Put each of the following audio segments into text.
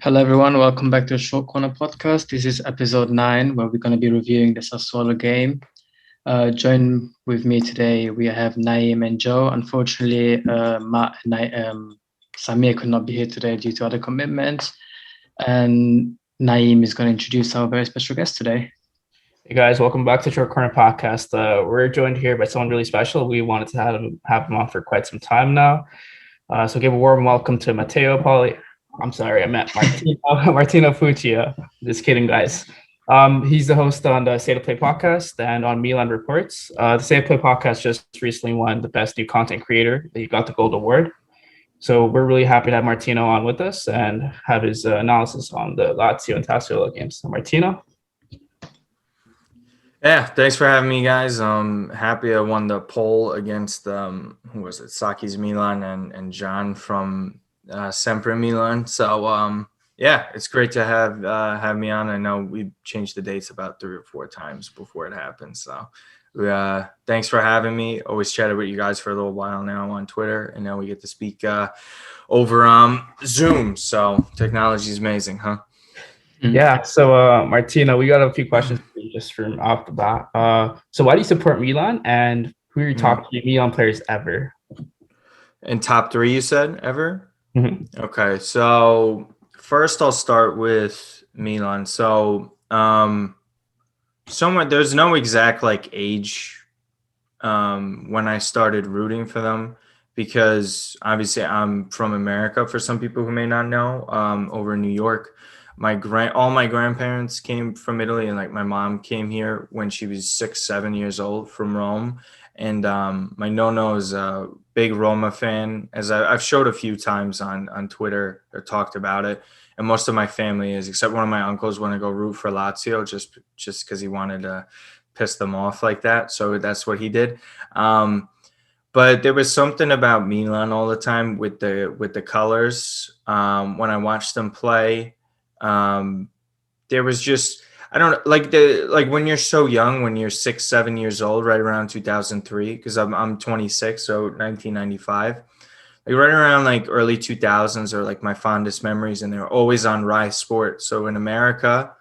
Hello, everyone. Welcome back to the Short Corner podcast. This is episode 9, where we're going to be reviewing the Sassuolo game. Join with me today, we have Naim and Joe. Unfortunately, Samir could not be here today due to other commitments. And Naim is going to introduce our very special guest today. Hey guys, welcome back to Short Corner Podcast. We're joined here by someone really special. We wanted to have him on for quite some time now. So give a warm welcome to I meant Martino Puccio. Just kidding, guys. He's the host on the State of Play podcast and on Milan Reports. The State of Play podcast just recently won the Best New Content Creator. He got the Gold Award. So we're really happy to have Martino on with us and have his analysis on the Lazio and Sassuolo games. So Martino. Yeah, thanks for having me, guys. Happy I won the poll against who was it? AC Milan and John from Sempre Milan. So yeah, it's great to have me on. I know we changed the dates about 3 or 4 times before it happened. So thanks for having me. Always chatted with you guys for a little while now on Twitter, and now we get to speak over Zoom. So technology is amazing, huh? Yeah, so Martino, we got a few questions for you just from off the bat. So why do you support Milan, and who are your top 3 Milan players ever? And top 3, you said, ever? Mm-hmm. Okay, so first I'll start with Milan. So somewhere there's no exact age when I started rooting for them, because obviously I'm from America, for some people who may not know, over in New York. All my grandparents came from Italy, and my mom came here when she was 6, 7 years old from Rome. And my Nono is a big Roma fan, as I've showed a few times on Twitter or talked about it. And most of my family is, except one of my uncles want to go root for Lazio just because he wanted to piss them off like that. So that's what he did. But there was something about Milan all the time with the colors. When I watched them play, there was just, I don't know, when you're so young, when you're 6, 7 years old, right around 2003, because I'm 26, so 1995, right around early 2000s are my fondest memories, and they're always on Rai Sport. So in America,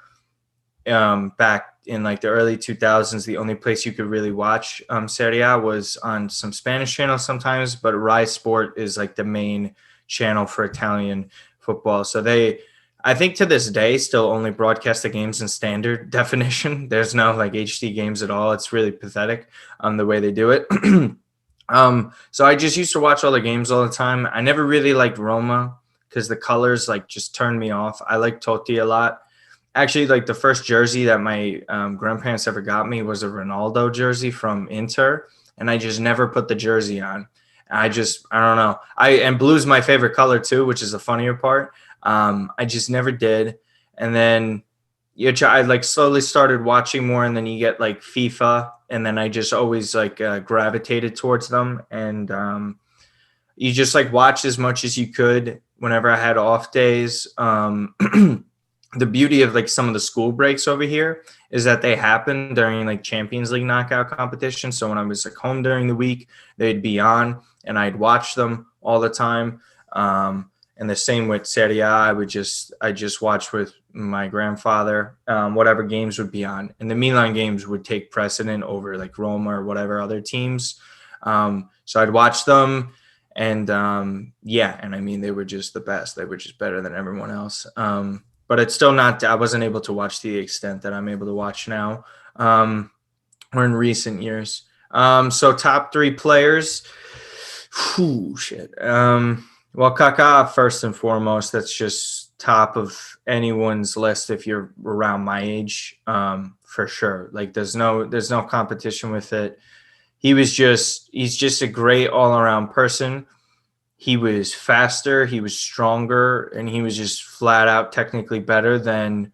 back in the early 2000s, the only place you could really watch Serie A was on some Spanish channels sometimes, but Rai Sport is the main channel for Italian football. So I think to this day, still only broadcast the games in standard definition. There's no HD games at all. It's really pathetic the way they do it. So I just used to watch all the games all the time. I never really liked Roma because the colors just turned me off. I like Totti a lot. Actually, the first jersey that my grandparents ever got me was a Ronaldo jersey from Inter, and I just never put the jersey on. I don't know. And blue's my favorite color too, which is the funnier part. I just never did. And then I slowly started watching more, and then you get FIFA, and then I just always gravitated towards them. And you just watch as much as you could whenever I had off days. The beauty of some of the school breaks over here is that they happen during Champions League knockout competition. So when I was home during the week, they'd be on, and I'd watch them all the time. And the same with Serie A, I just watch with my grandfather, whatever games would be on. And the Milan games would take precedent over Roma or whatever other teams. So I'd watch them, and and I mean, they were just the best. They were just better than everyone else. But it's still not, I wasn't able to watch the extent that I'm able to watch now, or in recent years. So top 3 players. Shit. Well, Kaká, first and foremost, that's just top of anyone's list if you're around my age, for sure. There's no competition with it. He's just a great all-around person. He was faster, he was stronger, and he was just flat out technically better than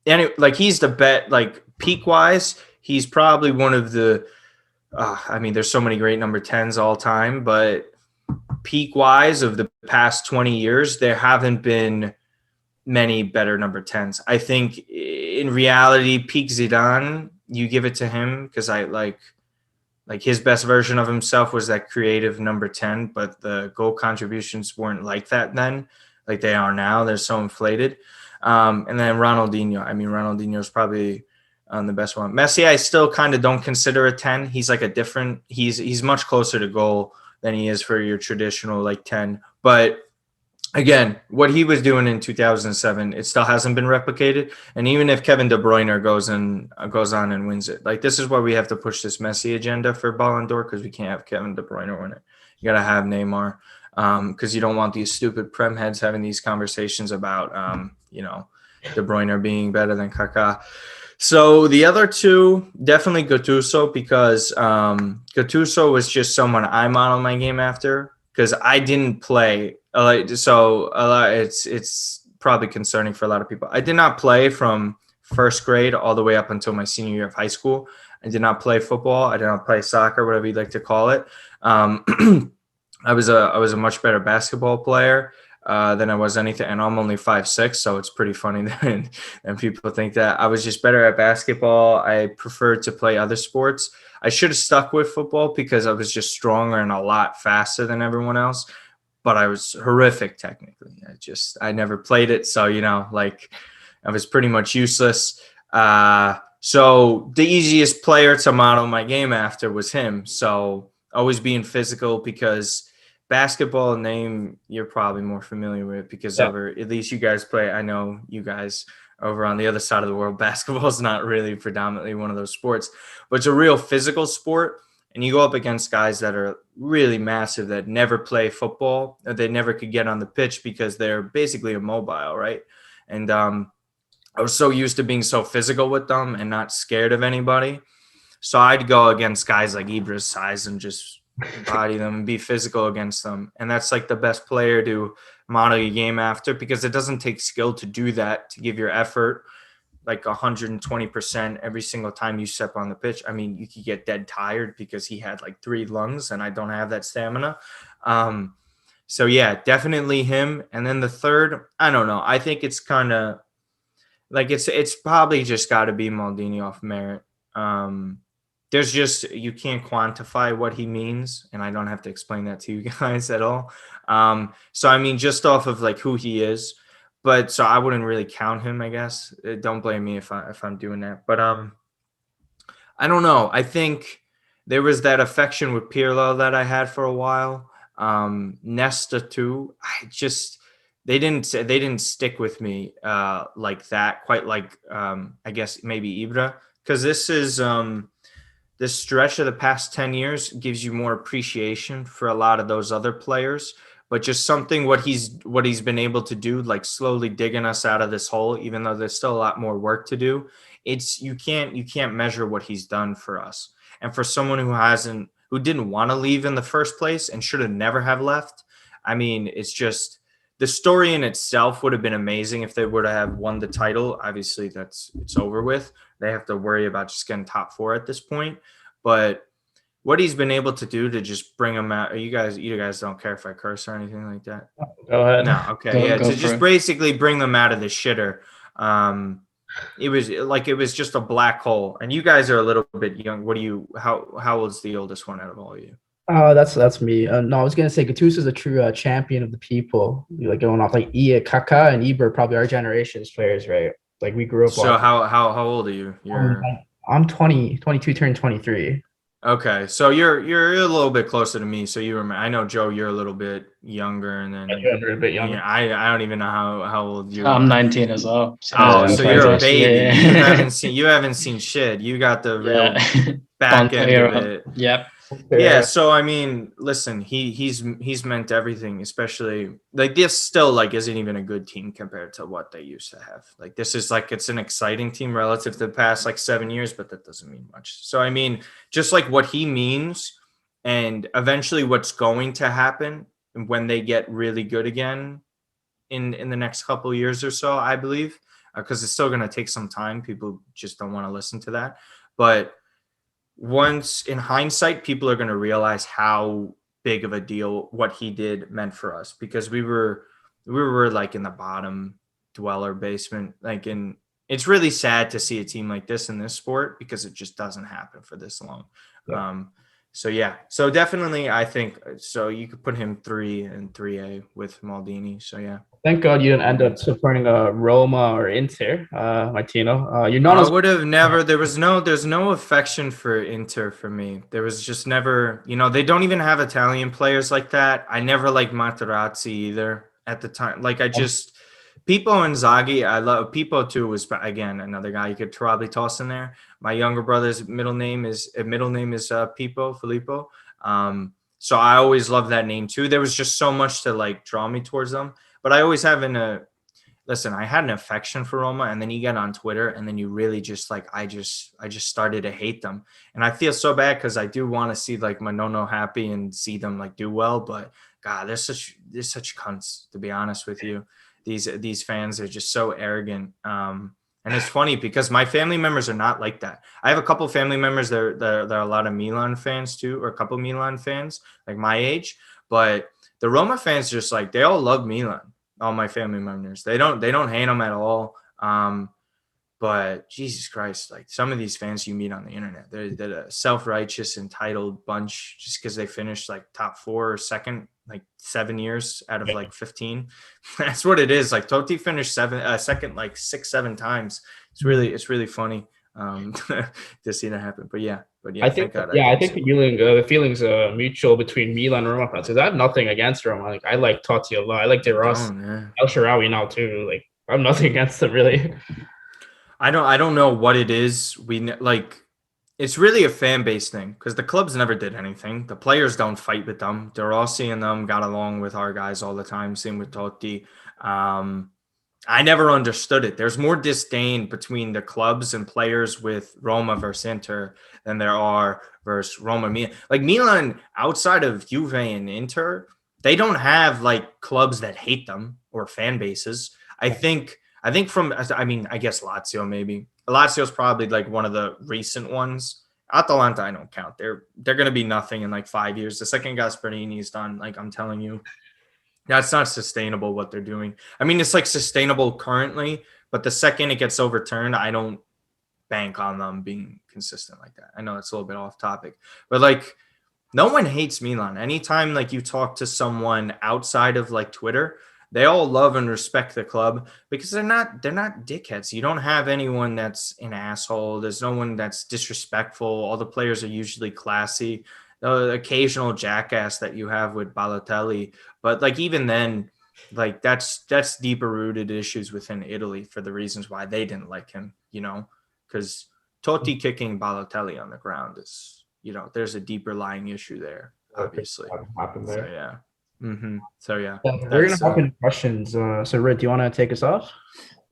any. He's the bet. Peak-wise, he's probably one of the. I mean, there's so many great number 10s all time, but peak-wise of the past 20 years, there haven't been many better number 10s. I think in reality, peak Zidane, you give it to him, because I like his best version of himself was that creative number 10, but the goal contributions weren't like that then. like they are now. They're so inflated. And then Ronaldinho. I mean, Ronaldinho is probably the best one. Messi, I still kind of don't consider a 10. He's like he's much closer to goal than he is for your traditional like 10. But again, what he was doing in 2007, it still hasn't been replicated. And even if Kevin De Bruyne goes on and wins it, like this is why we have to push this Messi agenda for Ballon d'Or, because we can't have Kevin De Bruyne win it. You got to have Neymar, because you don't want these stupid Prem heads having these conversations about, De Bruyne being better than Kaká. So the other two, definitely Gattuso, because Gattuso was just someone I modeled my game after, because I didn't play. It's probably concerning for a lot of people. I did not play from first grade all the way up until my senior year of high school. I did not play football. I did not play soccer, whatever you'd like to call it. I was a much better basketball player than I was anything, and I'm only 5'6", so it's pretty funny that and people think that I was just better at basketball. I preferred to play other sports. I should have stuck with football because I was just stronger and a lot faster than everyone else, but I was horrific technically. I never played it, so I was pretty much useless. So the easiest player to model my game after was him. So always being physical, because basketball name you're probably more familiar with, because at least you guys play. I know you guys over on the other side of the world, basketball is not really predominantly one of those sports, but it's a real physical sport. And you go up against guys that are really massive that never play football, or they never could get on the pitch because they're basically immobile, right? And I was so used to being so physical with them and not scared of anybody. So I'd go against guys like Ibra's size and just body them and be physical against them. And that's like the best player to model your game after, because it doesn't take skill to do that, to give your effort like 120% every single time you step on the pitch. I mean, you could get dead tired because he had like 3 lungs and I don't have that stamina. So yeah, definitely him. And then the third, I don't know. I think it's kind of like, it's probably just got to be Maldini off merit. There's just, you can't quantify what he means, and I don't have to explain that to you guys at all. So I mean, just off of like who he is, but so I wouldn't really count him, I guess. Don't blame me if I'm doing that. But I don't know. I think there was that affection with Pirlo that I had for a while. Nesta too. They didn't stick with me like that, quite like I guess maybe Ibra, because this stretch of the past 10 years gives you more appreciation for a lot of those other players, but just something what he's been able to do, like slowly digging us out of this hole, even though there's still a lot more work to do. You can't measure what he's done for us. And for someone who didn't want to leave in the first place and should have never have left, I mean, it's just, the story in itself would have been amazing if they would have won the title. Obviously, it's over with. They have to worry about just getting top 4 at this point. But what he's been able to do to just bring them out. You guys don't care if I curse or anything like that? Go ahead. No, okay. Go To just basically bring them out of the shitter. It was just a black hole. And you guys are a little bit young. How old's the oldest one out of all of you? That's me. No, I was gonna say Gattuso is a true champion of the people. Like going off like Kaká and Ibra, probably our generation's players, right? Like we grew up. So how old are you? I'm 22, turned 23. Okay, so you're a little bit closer to me. So you remember? I know, Joe, you're a little bit younger, and then you're a bit younger. Yeah, I don't even know how old you are. I'm 19 as well. So you're a baby. Yeah. You haven't seen shit. You got the real back end of it. Yep. Yeah, so I mean, listen, he's meant everything, especially like this still like isn't even a good team compared to what they used to have. Like this is like, it's an exciting team relative to the past like 7 years, but that doesn't mean much. So I mean, just like what he means and eventually what's going to happen when they get really good again in the next couple of years or so, I believe, because it's still going to take some time. People just don't want to listen to that. But once in hindsight, people are going to realize how big of a deal what he did meant for us, because we were like in the bottom dweller basement, like it's really sad to see a team like this in this sport, because it just doesn't happen for this long. So yeah, so definitely I think so. You could put him 3 and 3A with Maldini. So yeah. Thank God you didn't end up supporting Roma or Inter, Martino. You're not I as would have never. There's no affection for Inter for me. There was just never. They don't even have Italian players like that. I never liked Materazzi either at the time. Like I just Pippo and Zaghi. I love Pippo too. Was again another guy you could probably toss in there. My younger brother's middle name is Pippo Filippo. So I always loved that name too. There was just so much to like draw me towards them. But I always have listen, I had an affection for Roma, and then you get on Twitter, and then you really just like I just started to hate them, and I feel so bad because I do want to see like Manono happy and see them like do well, but God, they're such cunts, to be honest with you. These fans are just so arrogant. And it's funny because my family members are not like that. I have a couple of family members that are a lot of Milan fans too, or a couple of Milan fans like my age, but the Roma fans just like they all love Milan. All my family members, they don't hate them at all. But Jesus Christ, like some of these fans you meet on the internet, they're a self-righteous, entitled bunch just because they finished like top 4 or second like 7 years out of like 15. That's what it is. Like Totti finished second like 6-7 times. It's really funny to see that happen. But yeah, I think the feelings mutual between Milan and Roma fans. Because I have nothing against Roma. Like I like Totti a lot. I like De Rossi, El Shaarawy now too. Like I have nothing against them really. I don't know what it is. It's really a fan base thing because the clubs never did anything. The players don't fight with them. De Rossi and them got along with our guys all the time. Same with Totti. I never understood it. There's more disdain between the clubs and players with Roma versus Inter than there are versus Roma Milan. Like Milan, outside of Juve and Inter, they don't have like clubs that hate them or fan bases. I guess Lazio maybe. Lazio's probably like one of the recent ones. Atalanta, I don't count. They're going to be nothing in like 5 years. The second Gasperini is done, like I'm telling you, that's not sustainable what they're doing. I mean, it's like sustainable currently, but the second it gets overturned, I don't bank on them being consistent like that. I know it's a little bit off topic, but like no one hates Milan. Anytime like you talk to someone outside of like Twitter, they all love and respect the club because they're not dickheads. You don't have anyone that's an asshole. There's no one that's disrespectful. All the players are usually classy. The occasional jackass that you have with Balotelli, but like even then, like that's deeper rooted issues within Italy for the reasons why they didn't like him, because Totti kicking Balotelli on the ground is, there's a deeper lying issue there, obviously. Happened there. So yeah. Mm-hmm. So yeah, we're gonna hop into questions. So Rit, do you want to take us off?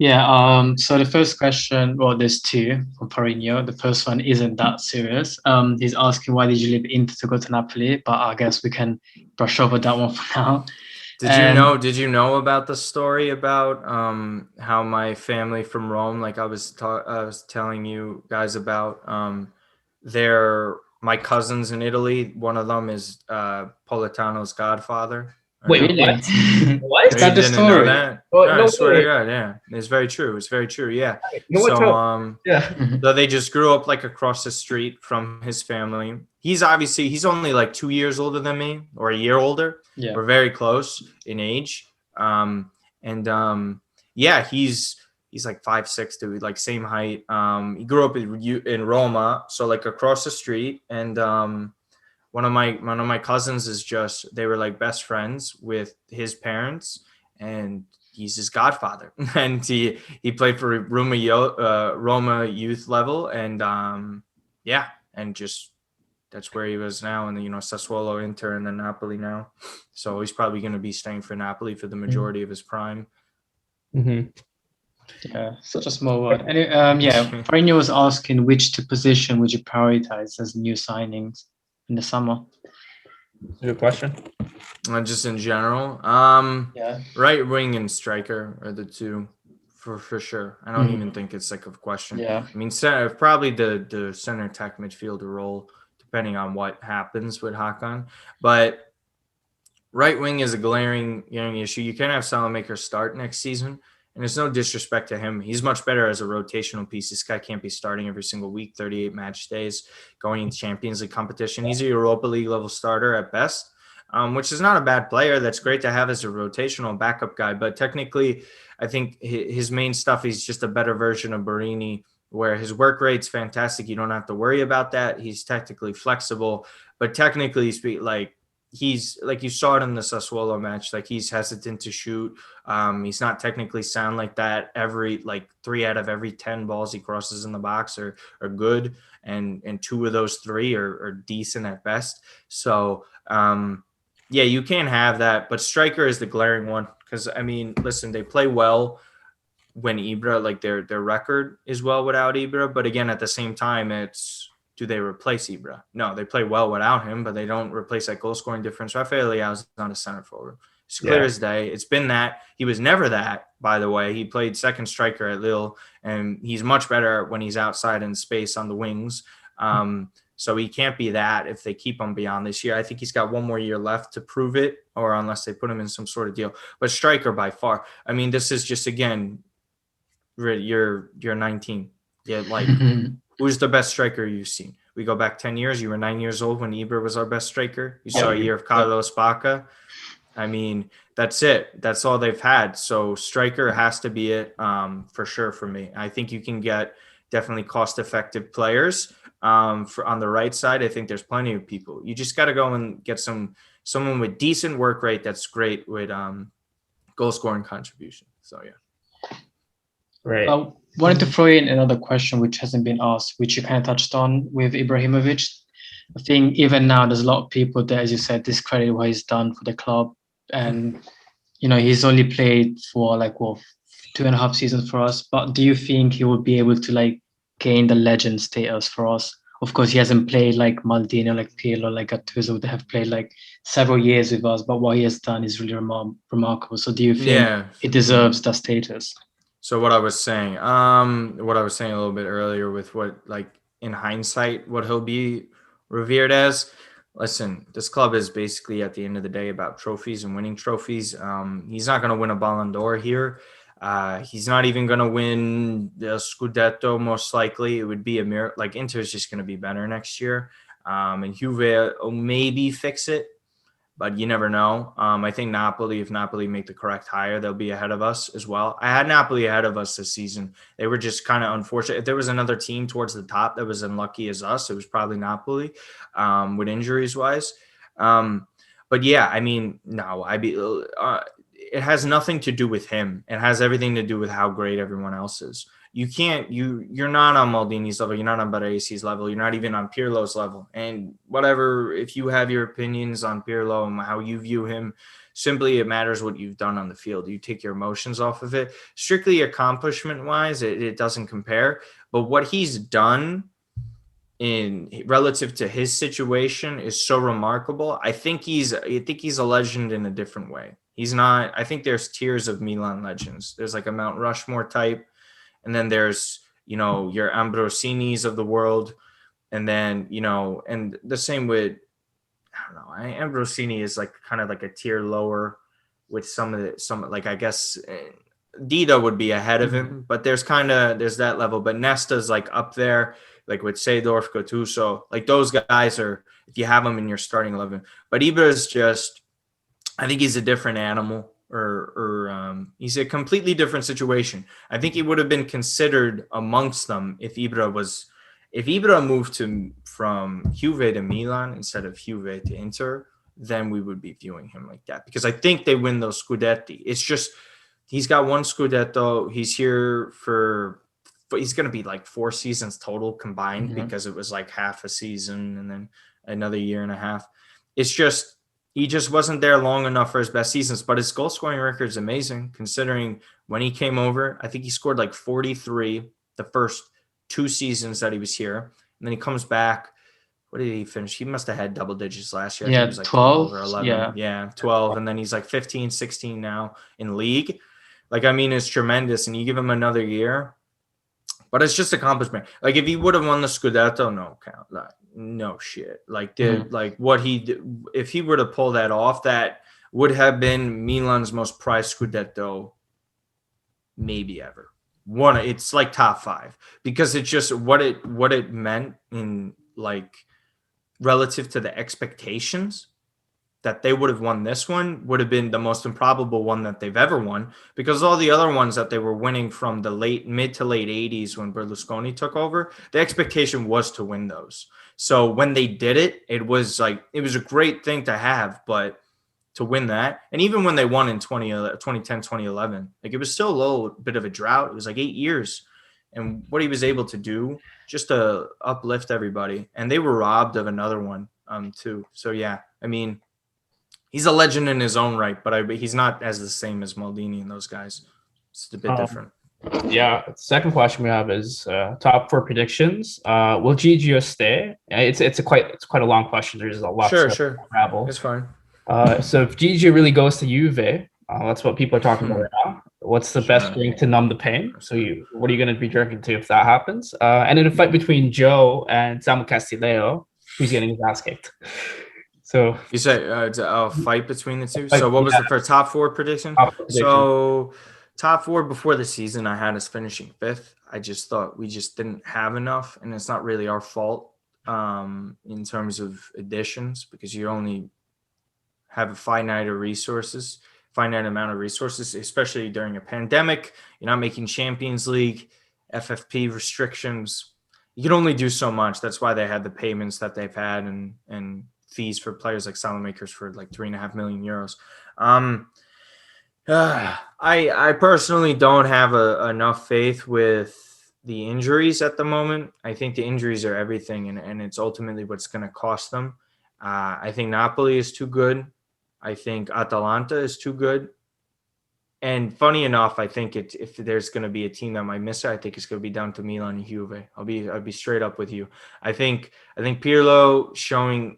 Yeah. So the first question, well, there's two from Parigno. The first one isn't that serious. He's asking why did you leave Inter to go to Napoli? But I guess we can brush over that one for now. Did you know about the story about how my family from Rome, like I was telling you guys about, my cousins in Italy. One of them is Politano's Godfather. Wait, really? What? Is that the story? That? I swear to God, yeah. It's very true. Yeah. So they just grew up like across the street from his family. He's only like 2 years older than me, or a year older. Yeah. We're very close in age. He's like 5'6", dude, like same height. He grew up in Roma, so like across the street. And one of my cousins they were like best friends with his parents, and he's his godfather. And he played for Roma youth level, and and just that's where he was now, and Sassuolo, Inter, and then Napoli now. So he's probably going to be staying for Napoli for the majority of his prime. Mm-hmm. Yeah, such a small world. Anyway, Parigno was asking which two position would you prioritize as new signings in the summer? Good question. Just in general, right wing and striker are the two for sure. I don't even think it's like a question. Yeah, I mean, probably the center tech midfielder role, depending on what happens with Hakan. But right wing is a glaring issue. You can't have Salamaker start next season. And it's no disrespect to him. He's much better as a rotational piece. This guy can't be starting every single week, 38 match days, going into Champions League competition. He's a Europa League level starter at best, which is not a bad player. That's great to have as a rotational backup guy. But technically, I think his main stuff, he's just a better version of Barini, where his work rate's fantastic. You don't have to worry about that. He's technically flexible, but technically, he's like, you saw it in the Sassuolo match, like he's hesitant to shoot. He's not technically sound like that. 3 out of every 10 balls he crosses in the box are good. And 2 of those 3 are decent at best. So, yeah, you can't have that, but striker is the glaring one. Cause I mean, listen, they play well when Ibra, like their record is well without Ibra. But again, at the same time, do they replace Ibra? No, they play well without him, but they don't replace that goal scoring difference. Rafael Leao is not a center forward. It's clear as day. It's been that. He was never that, by the way. He played second striker at Lille, and he's much better when he's outside in space on the wings. So he can't be that if they keep him beyond this year. I think he's got 1 more year left to prove it, or unless they put him in some sort of deal. But striker by far. I mean, this is just, again, you're 19. Yeah, like who's the best striker you've seen? We go back 10 years. You were 9 years old when Ibra was our best striker. You saw a year of Carlos Bacca. I mean, that's it. That's all they've had. So striker has to be it for sure for me. I think you can get definitely cost-effective players for on the right side. I think there's plenty of people. You just got to go and get someone with decent work rate that's great with goal scoring contribution. So yeah. Right. I wanted to throw in another question which hasn't been asked, which you kind of touched on with Ibrahimovic. I think even now there's a lot of people that, as you said, discredit what he's done for the club. And, he's only played for 2.5 seasons for us. But do you think he will be able to gain the legend status for us? Of course, he hasn't played like Maldini, like Pirlo, like Gattuso. They have played several years with us, but what he has done is really remarkable. So do you think he deserves that status? So what I was saying a little bit earlier with what, in hindsight, what he'll be revered as. Listen, this club is basically at the end of the day about trophies and winning trophies. He's not going to win a Ballon d'Or here. He's not even going to win the Scudetto, most likely. It would be a miracle. Inter's just going to be better next year. And Juve will maybe fix it, but you never know. I think if Napoli make the correct hire, they'll be ahead of us as well. I had Napoli ahead of us this season. They were just kind of unfortunate. If there was another team towards the top that was unlucky as us, it was probably Napoli with injuries wise. But yeah, I mean, no, it has nothing to do with him. It has everything to do with how great everyone else is. You're not on Maldini's level. You're not on Baresi's level. You're not even on Pirlo's level. And whatever, if you have your opinions on Pirlo and how you view him, simply it matters what you've done on the field. You take your emotions off of it. Strictly accomplishment-wise, it doesn't compare. But what he's done in relative to his situation is so remarkable. I think he's a legend in a different way. He's not. I think there's tiers of Milan legends. There's a Mount Rushmore type. And then there's, your Ambrosinis of the world. And then, and the same with, I don't know, Ambrosini is kind of a tier lower with I guess Dida would be ahead of him, but there's that level. But Nesta's up there, with Seedorf, Gattuso, those guys are, if you have them in your starting 11. But Ibra is just, I think he's a different animal. Or he's a completely different situation. I think he would have been considered amongst them if Ibra moved from Juve to Milan instead of Juve to Inter, then we would be viewing him like that. Because I think they win those Scudetti. It's just, he's got 1 Scudetto. He's here he's going to be 4 seasons total combined because it was half a season and then another year and a half. It's just, he just wasn't there long enough for his best seasons, but his goal scoring record is amazing considering when he came over. I think he scored 43 the first 2 seasons that he was here. And then he comes back. What did he finish? He must have had double digits last year. Yeah, I think he was 12 or 11. Yeah, 12. And then he's 15, 16 now in league. It's tremendous. And you give him another year. But it's just accomplishment. If he would have won the Scudetto, no count. No shit. What he did, if he were to pull that off, that would have been Milan's most prized Scudetto maybe ever. One, it's like top 5 because it's just what it meant in like relative to the expectations that they would have won. This one would have been the most improbable one that they've ever won, because all the other ones that they were winning from the mid to late 80s when Berlusconi took over, the expectation was to win those. So when they did it, it was a great thing to have, but to win that, and even when they won in 2010, 2011, like it was still a little bit of a drought. It was like 8 years, and what he was able to do just to uplift everybody, and they were robbed of another one too. So yeah, I mean, he's a legend in his own right, but he's not as the same as Maldini and those guys. It's a bit different. Yeah. Second question we have is top 4 predictions. Will Gigio stay? It's quite a long question. There's a lot Sure. travel. It's fine. So if Gigio really goes to Juve, that's what people are talking about right now. What's the best drink to numb the pain? So what are you going to be drinking to if that happens? And in a fight between Joe and Samuel Castillo, who's getting his ass kicked? So you say it's a fight between the two. So what was the first top 4 prediction? So top 4 before the season, I had us finishing 5th. I just thought we just didn't have enough, and it's not really our fault in terms of additions, because you only have a finite amount of resources, especially during a pandemic. You're not making Champions League, FFP restrictions. You can only do so much. That's why they had the payments that they've had and fees for players like Salamakers for like 3.5 million euros. I personally don't have enough faith with the injuries at the moment. I think the injuries are everything, and it's ultimately what's going to cost them. I think Napoli is too good. I think Atalanta is too good. And funny enough, I think if there's going to be a team that might miss it, I think it's going to be down to Milan and Juve. I'll be straight up with you. I think Pirlo showing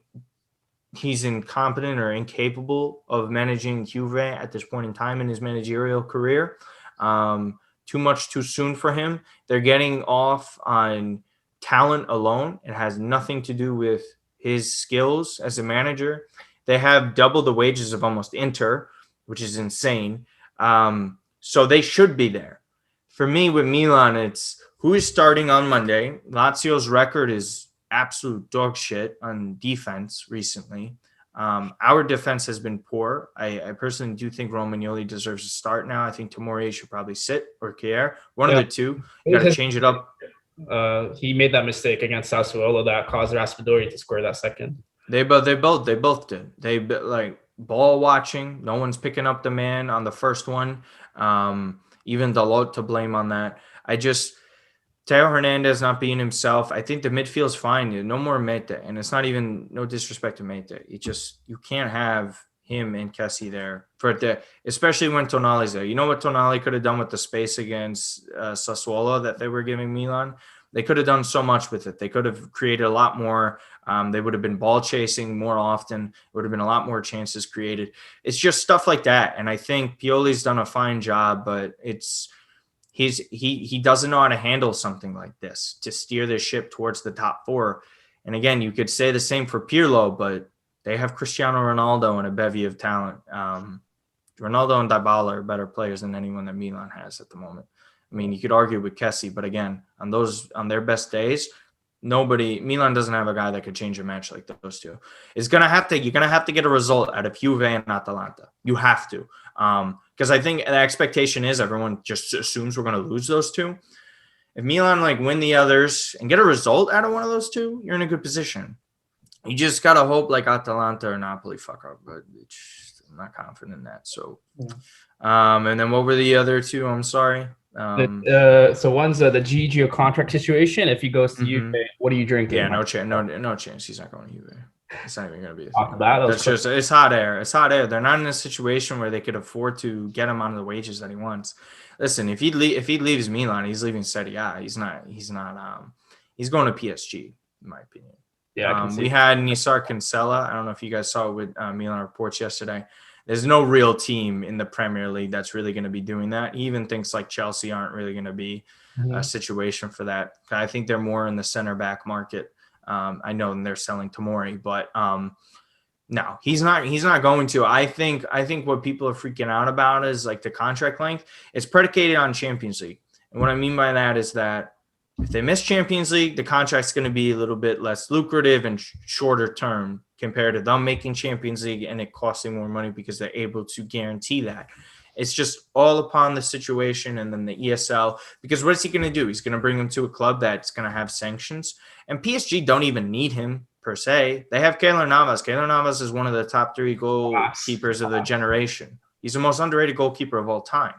he's incompetent or incapable of managing Juve at this point in time in his managerial career. Too much too soon for him. They're getting off on talent alone. It has nothing to do with his skills as a manager. They have double the wages of almost Inter, which is insane. So they should be there. For me, with Milan, it's who is starting on Monday. Lazio's record is absolute dog shit on defense recently. Our defense has been poor. I personally do think Romagnoli deserves a start now. I think Tomori should probably sit, or Kier. One of the two. You got to change it up. He made that mistake against Sassuolo that caused Raspadori to score that second. They both did. They like ball watching. No one's picking up the man on the first one. Even Dalot to blame on that. Teo Hernandez not being himself. I think the midfield's fine. No more Mete, and it's not even no disrespect to Mete. You can't have him and Kessie there especially when Tonali's there. You know what Tonali could have done with the space against Sassuolo that they were giving Milan? They could have done so much with it. They could have created a lot more. They would have been ball chasing more often. It would have been a lot more chances created. It's just stuff like that. And I think Pioli's done a fine job, but he doesn't know how to handle something like this, to steer the ship towards the top 4. And again, you could say the same for Pirlo, but they have Cristiano Ronaldo and a bevy of talent. Ronaldo and Dybala are better players than anyone that Milan has at the moment. I mean, you could argue with Kessie, but again, on their best days, Milan doesn't have a guy that could change a match like those two. You're gonna have to get a result out of Juve and Atalanta. You have to, because I think the expectation is everyone just assumes we're gonna lose those two. If Milan win the others and get a result out of one of those two, you're in a good position. You just gotta hope Atalanta or Napoli fuck up, but I'm not confident in that. So, and then what were the other two? I'm sorry. So one's the Gigio contract situation. If he goes to Juve, what are you drinking? Yeah, no chance. He's not going to Juve. It's not even going to be a thing. It's hot air. It's hot air. They're not in a situation where they could afford to get him on the wages that he wants. Listen, if he leaves Milan, he's leaving Serie A. He's not. He's going to PSG, in my opinion. Yeah, we had Nisar Kinsella. I don't know if you guys saw it with Milan Reports yesterday. There's no real team in the Premier League that's really going to be doing that. He even thinks Chelsea aren't really going to be a situation for that. I think they're more in the center back market. I know they're selling Tomori, but No, he's not going to. I think what people are freaking out about is like the contract length. It's predicated on Champions League. And what I mean by that is that if they miss Champions League, the contract's going to be a little bit less lucrative and shorter term compared to them making Champions League and it costing more money because they're able to guarantee that. It's just all upon the situation and then the ESL, because what is he going to do? He's going to bring him to a club that's going to have sanctions, and PSG don't even need him per se. They have Keylor Navas. Keylor Navas is one of the top 3 goalkeepers of the generation. He's the most underrated goalkeeper of all time,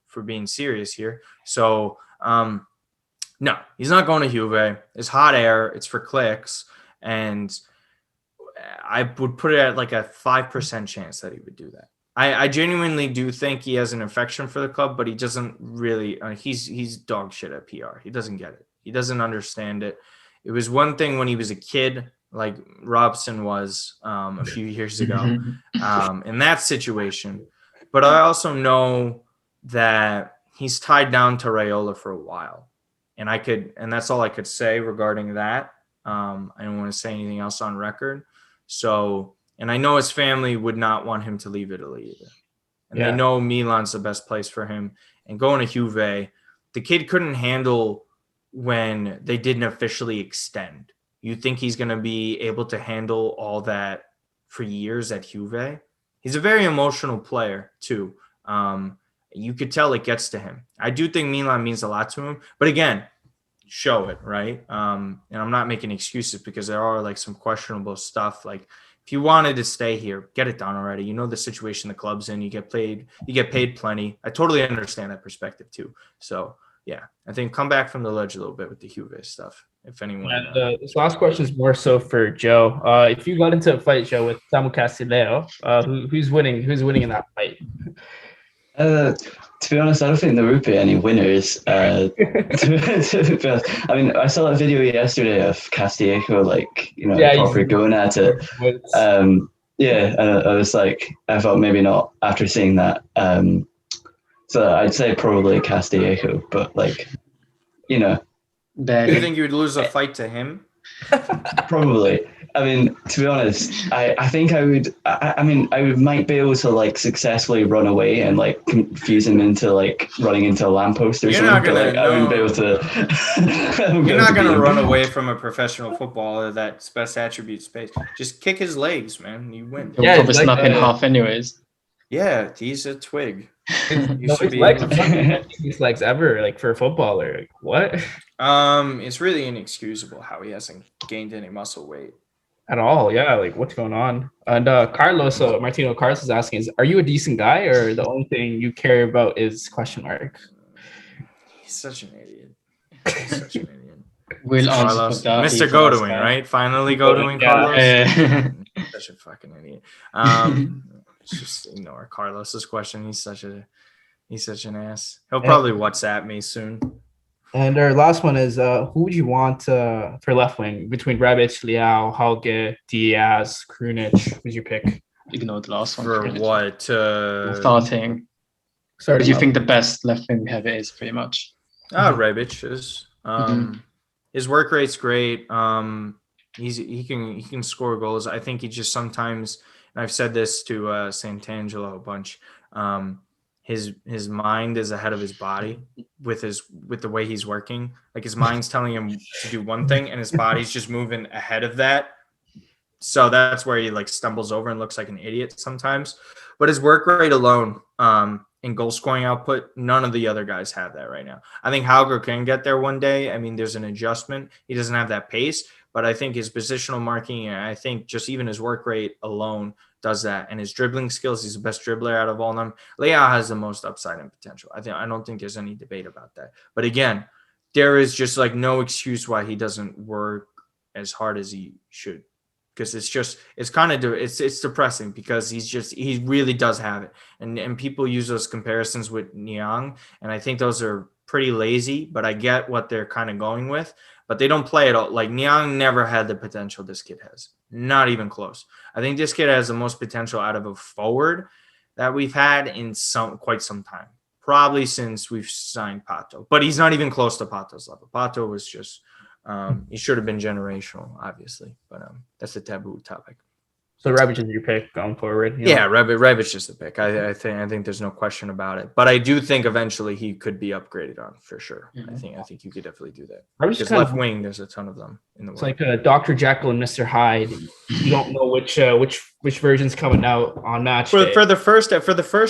for being serious here. So, no, he's not going to Juve. It's hot air. It's for clicks. And I would put it at like a 5% chance that he would do that. I genuinely do think he has an affection for the club, but he doesn't really he's dog shit at PR. He doesn't get it. He doesn't understand it. It was one thing when he was a kid, like Robson was a few years ago in that situation. But I also know that he's tied down to Raiola for a while. And that's all I could say regarding that. I don't want to say anything else on record. So, and I know his family would not want him to leave Italy either. And they know Milan's the best place for him. And going to Juve, the kid couldn't handle when they didn't officially extend. You think he's going to be able to handle all that for years at Juve? He's a very emotional player too. You could tell it gets to him. I do think Milan means a lot to him. But again, show it, right? And I'm not making excuses because there are like some questionable stuff. Like, if you wanted to stay here, get it done already. You know the situation the club's in. You get paid plenty. I totally understand that perspective too. So yeah, I think come back from the ledge a little bit with the Juve stuff. If anyone. And this last question is more so for Joe. If you got into a fight, Joe, with Samu Castillejo, who's winning? Who's winning in that fight? To be honest, I don't think there would be any winners. To be honest, I mean, I saw a video yesterday of Castillejo, like, proper going at it. I was like, I thought maybe not after seeing that. So I'd say probably Castillejo, but like, Do you think you would lose a fight to him? Probably. I mean, to be honest, I think I would. I might be able to like successfully run away and like confuse him into like running into a lamppost or something. I wouldn't be able to. You're not gonna run away from a professional footballer that's best attribute space. Just kick his legs, man. You win. He'll probably snap in half anyways. Yeah, he's a twig. His legs ever, like, for a footballer. Like, what? It's really inexcusable how he hasn't gained any muscle weight at all. Yeah, like, what's going on? And Martino Carlos is asking, are you a decent guy, or the only thing you care about is question mark? He's such an idiot. He's such an idiot. We'll answer for that. Mr. Godwin, right? Finally Godwin, Carlos. Such a fucking idiot. Just ignore Carlos's question. He's such an ass. He'll probably WhatsApp me soon. And our last one is, who would you want for left wing between Rebic, Leao, Hauge, Diaz, Krunic? Who's your pick? Ignore the last one. For what? Starting. What do you think the best left wing we have is, pretty much? Rebic is. His work rate's great. He can score goals. I think he just sometimes, and I've said this to Sant'Angelo a bunch, his mind is ahead of his body with the way he's working. Like, his mind's telling him to do one thing and his body's just moving ahead of that. So that's where he like stumbles over and looks like an idiot sometimes. But his work rate alone and goal scoring output, none of the other guys have that right now. I think Hauger can get there one day. I mean, there's an adjustment. He doesn't have that pace, but I think his positional marking, and I think just even his work rate alone does that. And his dribbling skills, he's the best dribbler out of all of them. Leao has the most upside and potential. I don't think there's any debate about that. But again, there is just like no excuse why he doesn't work as hard as he should. Because it's depressing because he really does have it. And people use those comparisons with Niang, and I think those are pretty lazy, but I get what they're kind of going with. But they don't play at all. Like, Niang never had the potential this kid has. Not even close. I think this kid has the most potential out of a forward that we've had in quite some time. Probably since we've signed Pato. But he's not even close to Pato's level. Pato was just he should have been generational, obviously. But that's a taboo topic. So Rebic is your pick going forward. Yeah, Rebic is the pick. I think there's no question about it. But I do think eventually he could be upgraded on for sure. I think you could definitely do that. Because left wing, there's a ton of them in the world. It's like Dr. Jekyll and Mr. Hyde. You don't know which version's coming out on match day. For the first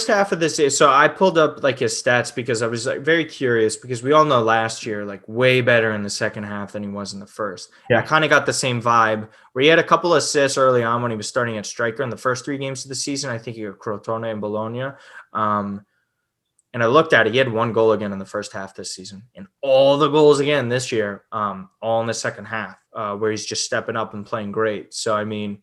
half of this. So I pulled up like his stats because I was like very curious because we all know last year like way better in the second half than he was in the first. Yeah. I kind of got the same vibe where he had a couple of assists early on when he was starting at striker in the first 3 games of the season. I think he got Crotone and Bologna. And I looked at it. He had 1 goal again in the first half this season, and all the goals again this year, all in the second half, where he's just stepping up and playing great. So I mean,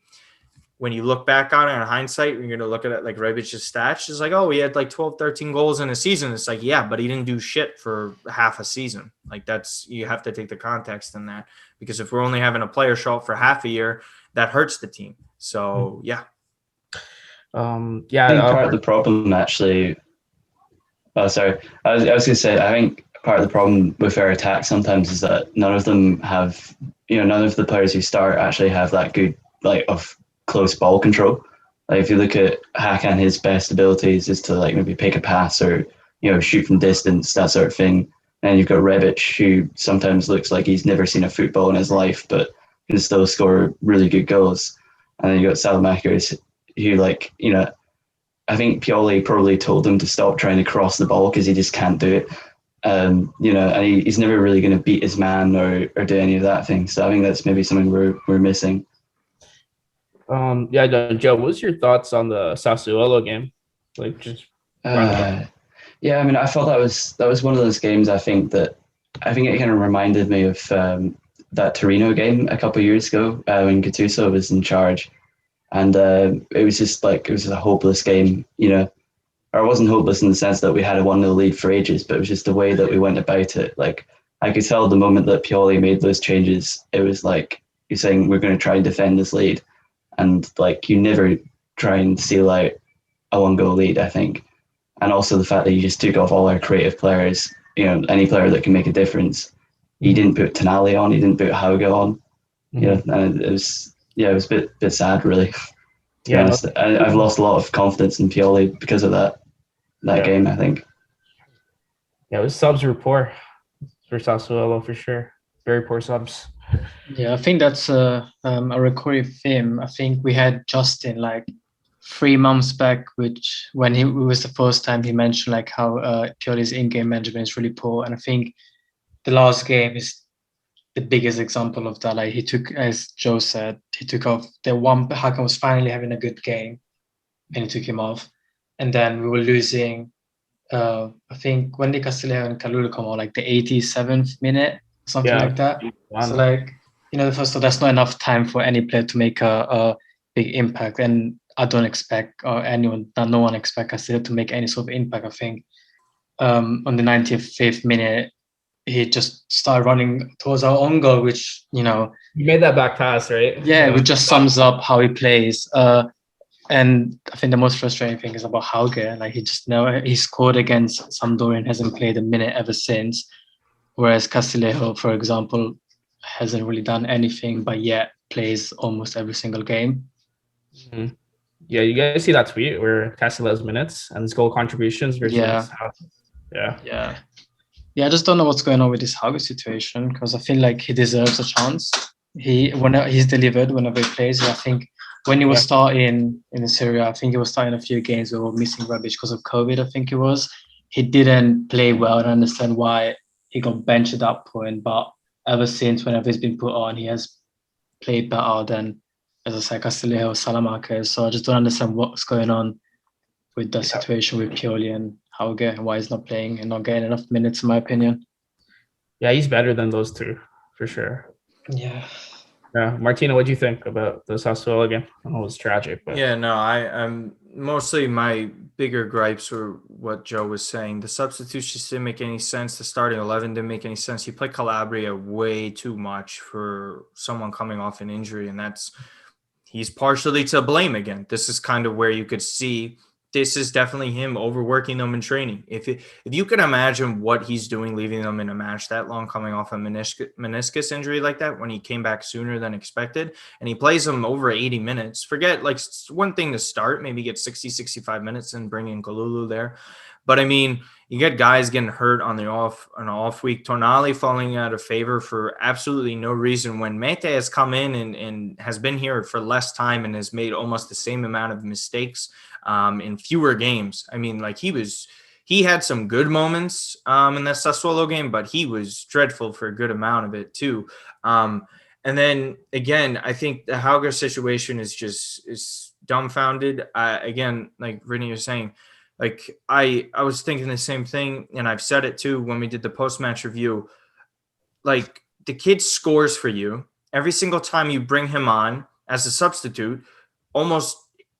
when you look back on it in hindsight, you're going to look at it like Rebic's stats. It's like, oh, he had like 12, 13 goals in a season. It's like, yeah, but he didn't do shit for half a season. Like you have to take the context in that, because if we're only having a player show up for half a year, that hurts the team. So yeah. I think part of the problem actually. Oh, sorry. I was going to say, I think part of the problem with our attack sometimes is that none of them have, none of the players who start actually have that good, like, of close ball control. Like, if you look at Hakan, his best abilities is to, like, maybe pick a pass or, shoot from distance, that sort of thing. And you've got Rebic, who sometimes looks like he's never seen a football in his life, but can still score really good goals. And then you've got Salamakers, who, like, I think Pioli probably told him to stop trying to cross the ball because he just can't do it. And he's never really going to beat his man or do any of that thing. So I think that's maybe something we're missing. Joe, what was your thoughts on the Sassuolo game? Like, just I mean, I thought that was one of those games. I think it kind of reminded me of that Torino game a couple of years ago when Gattuso was in charge. And it was just a hopeless game, or it wasn't hopeless in the sense that we had a 1-0 lead for ages, but it was just the way that we went about it. Like, I could tell the moment that Pioli made those changes, it was like you're saying, we're going to try and defend this lead. And like, you never try and seal out a 1-goal lead, I think. And also the fact that you just took off all our creative players, any player that can make a difference. He didn't put Tonali on, he didn't put Hauge on. And it was a bit sad, really. To be honest. I've lost a lot of confidence in Pioli because of that game, I think. Yeah, the subs were poor for Sassuolo, for sure. Very poor subs. Yeah, I think that's a recurring theme. I think we had Justin like 3 months back, which when it was the first time he mentioned like how Pioli's in-game management is really poor. And I think the last game is the biggest example of that. Like, he took, as Joe said, he took off the one. Hakan was finally having a good game, and he took him off. And then we were losing. I think when did Castillejo and Kalulu come on? Like the 87th minute, something like that. Wow. So like, first of all, that's not enough time for any player to make a big impact. And I don't expect no one expects Castillejo to make any sort of impact. I think on the 95th minute, he just started running towards our own goal, which, You made that back pass, right? Yeah, it just sums up how he plays. And I think the most frustrating thing is about Hauge. Like, he scored against Sampdoria and hasn't played a minute ever since. Whereas Castillejo, for example, hasn't really done anything, but yet plays almost every single game. Mm-hmm. Yeah, you guys see that tweet where Castillejo's minutes and his goal contributions versus Yeah, I just don't know what's going on with this Hauge situation, because I feel like he deserves a chance. He's delivered whenever he plays. I think when he was starting in the Serie A, I think he was starting a few games where we were missing Rebic because of COVID, I think it was. He didn't play well, and I understand why he got benched at that point. But ever since, whenever he's been put on, he has played better than, as I said, Castillejo or Salamakers. So I just don't understand what's going on with the situation with Pioli and Hauge and why he's not playing and not getting enough minutes, in my opinion. Yeah, he's better than those two, for sure. Yeah. Martino, what do you think about the Sassuolo game? I know it was tragic, but I'm mostly my bigger gripes were what Joe was saying. The substitutions didn't make any sense. The starting 11 didn't make any sense. He played Calabria way too much for someone coming off an injury, and he's partially to blame again. This is kind of where you could see this is definitely him overworking them in training. If you can imagine what he's doing, leaving them in a match that long, coming off a meniscus injury like that, when he came back sooner than expected, and he plays them over 80 minutes. Forget, like, one thing to start, maybe get 60, 65 minutes and bring in Kalulu there. But I mean, you get guys getting hurt on an off week. Tonali falling out of favor for absolutely no reason when Mete has come in and has been here for less time and has made almost the same amount of mistakes in fewer games. I mean, like, he had some good moments in that Sassuolo game, but he was dreadful for a good amount of it too. And then again, I think the Hauger situation is dumbfounded. Again, like Brittany was saying, like, I was thinking the same thing, and I've said it too when we did the post-match review. Like, the kid scores for you every single time you bring him on as a substitute. Almost,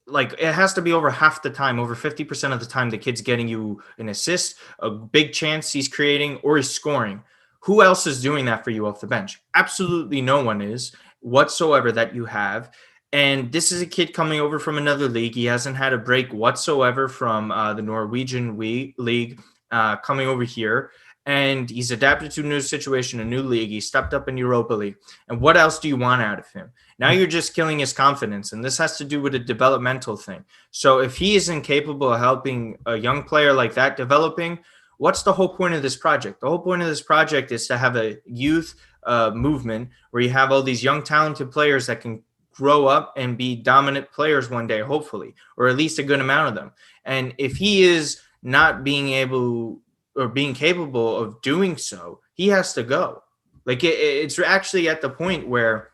like, it has to be over half the time, over 50% of the time, the kid's getting you an assist, a big chance he's creating, or he's scoring. Who else is doing that for you off the bench? Absolutely no one is whatsoever that you have. And this is a kid coming over from another league. He hasn't had a break whatsoever from the Norwegian league coming over here. And he's adapted to a new situation, a new league. He stepped up in Europa League. And what else do you want out of him? Now you're just killing his confidence. And this has to do with a developmental thing. So if he is incapable of helping a young player like that developing, what's the whole point of this project? The whole point of this project is to have a youth movement where you have all these young, talented players that can grow up and be dominant players one day, hopefully, or at least a good amount of them. And if he is not being able or being capable of doing so, he has to go. Like, it's actually at the point where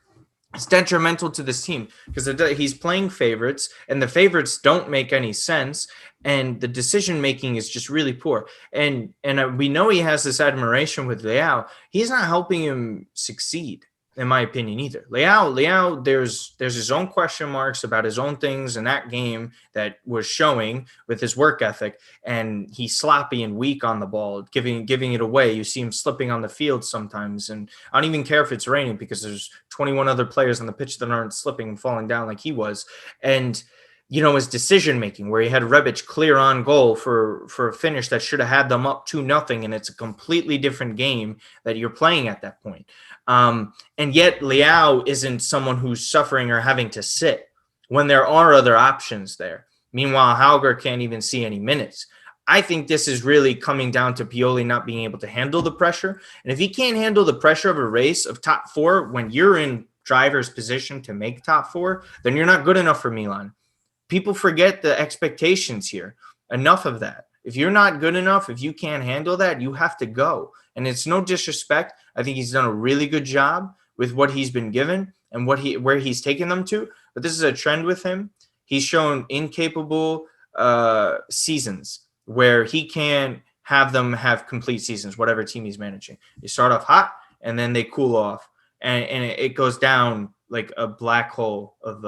it's detrimental to this team because he's playing favorites and the favorites don't make any sense. And the decision-making is just really poor. And we know he has this admiration with Leao. He's not helping him succeed, in my opinion, either. Leao, there's his own question marks about his own things in that game that was showing with his work ethic, and he's sloppy and weak on the ball, giving it away. You see him slipping on the field sometimes, and I don't even care if it's raining because there's 21 other players on the pitch that aren't slipping and falling down like he was. And his decision-making where he had Rebic clear on goal for a finish that should have had them up 2-0, and it's a completely different game that you're playing at that point. And yet Leao isn't someone who's suffering or having to sit when there are other options there. Meanwhile, Hauger can't even see any minutes. I think this is really coming down to Pioli not being able to handle the pressure. And if he can't handle the pressure of a race of top four when you're in driver's position to make top four, then you're not good enough for Milan. People forget the expectations here. Enough of that. If you're not good enough, if you can't handle that, you have to go. And it's no disrespect. I think he's done a really good job with what he's been given and where he's taken them to. But this is a trend with him. He's shown incapable seasons where he can have them have complete seasons, whatever team he's managing. They start off hot and then they cool off. And it goes down like a black hole of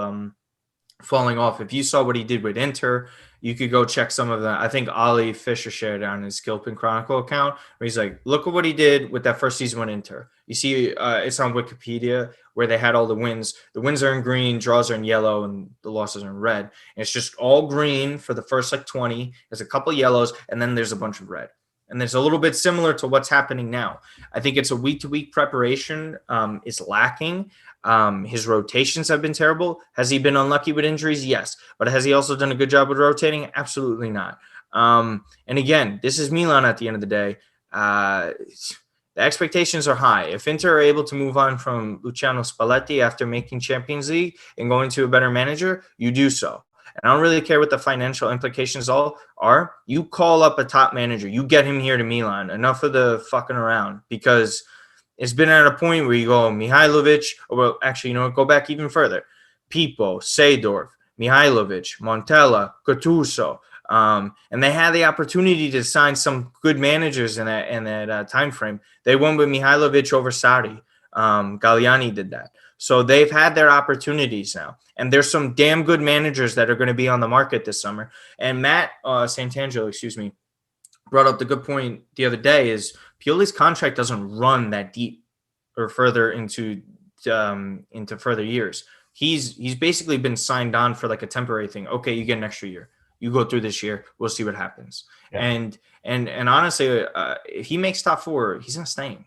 falling off. If you saw what he did with Inter, you could go check some of that. I think Ollie Fisher shared on his Gilpin Chronicle account where he's like, look at what he did with that first season with Inter. You see, it's on Wikipedia where they had all the wins. The wins are in green, draws are in yellow, and the losses are in red. And it's just all green for the first 20. There's a couple yellows, and then there's a bunch of red. And there's a little bit similar to what's happening now. I think it's a week-to-week preparation is lacking. His rotations have been terrible. Has he been unlucky with injuries? Yes. But has he also done a good job with rotating? Absolutely not. And again, this is Milan at the end of the day. The expectations are high. If Inter are able to move on from Luciano Spalletti after making Champions League and going to a better manager, you do so. And I don't really care what the financial implications all are. You call up a top manager. You get him here to Milan. Enough of the fucking around, because it's been at a point where you go Mihailovic, or well, actually, go back even further. Pipo, Seedorf, Mihailovic, Montella, Gattuso. And they had the opportunity to sign some good managers in that time frame. They won with Mihailovic over Sarri. Galliani did that. So they've had their opportunities now. And there's some damn good managers that are going to be on the market this summer. And Matt Santangelo, brought up the good point the other day is Pioli's contract doesn't run that deep or further into further years. He's basically been signed on for like a temporary thing. Okay, you get an extra year. You go through this year. We'll see what happens. Yeah. And honestly, if he makes top 4, he's not staying.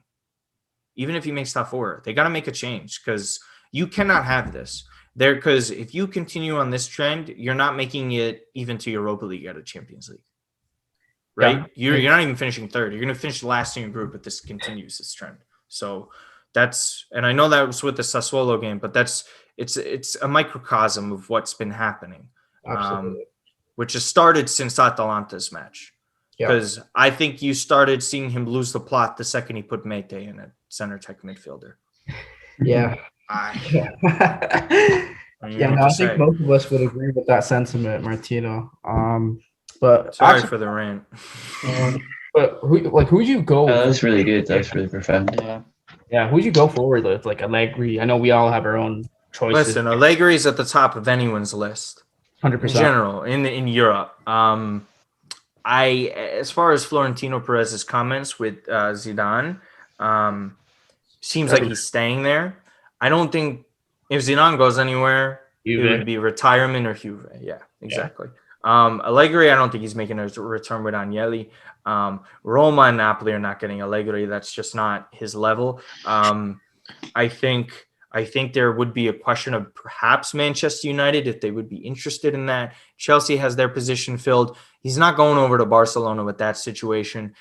Even if he makes top 4, they got to make a change because you cannot have this there. Because if you continue on this trend, you're not making it even to Europa League out of Champions League, right? Yeah. You're not even finishing third. You're going to finish last in your group if this continues this trend. So and I know that was with the Sassuolo game, but it's a microcosm of what's been happening, which has started since Atalanta's match. Because I think you started seeing him lose the plot the second he put Mete in at center tech midfielder. Yeah. I think most of us would agree with that sentiment, Martino. But sorry for the rant. But who'd you go? That was really good. That was really profound. Yeah. Who'd you go forward with? Like Allegri. I know we all have our own choices. Listen, Allegri's at the top of anyone's list. 100%. In general, in Europe. As far as Florentino Perez's comments with Zidane, seems like he's staying there. I don't think if Zidane goes anywhere, it would be retirement or Juve. Yeah, exactly. Allegri, I don't think he's making a return with Agnelli. Roma and Napoli are not getting Allegri. That's just not his level. I think there would be a question of perhaps Manchester United if they would be interested in that. Chelsea has their position filled. He's not going over to Barcelona with that situation.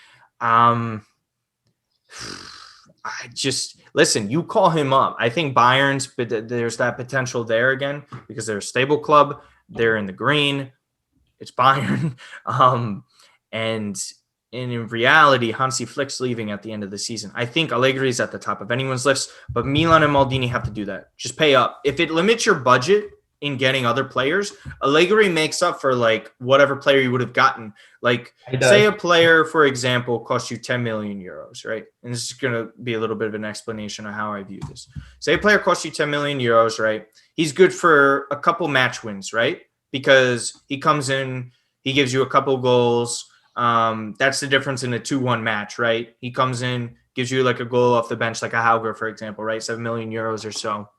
Listen, you call him up. I think Bayern's, but there's that potential there again because they're a stable club. They're in the green. It's Bayern. And in reality, Hansi Flick's leaving at the end of the season. I think Allegri is at the top of anyone's list, but Milan and Maldini have to do that. Just pay up. If it limits your budget in getting other players, Allegri makes up for like whatever player you would have gotten. Like say a player, for example, costs you 10 million euros, right? And this is going to be a little bit of an explanation of how I view this. Say a player costs you 10 million euros, right? He's good for a couple match wins, right? Because he comes in, he gives you a couple goals. That's the difference in a 2-1 match, right? He comes in, gives you like a goal off the bench, like a Hauger, for example, right? 7 million euros or so.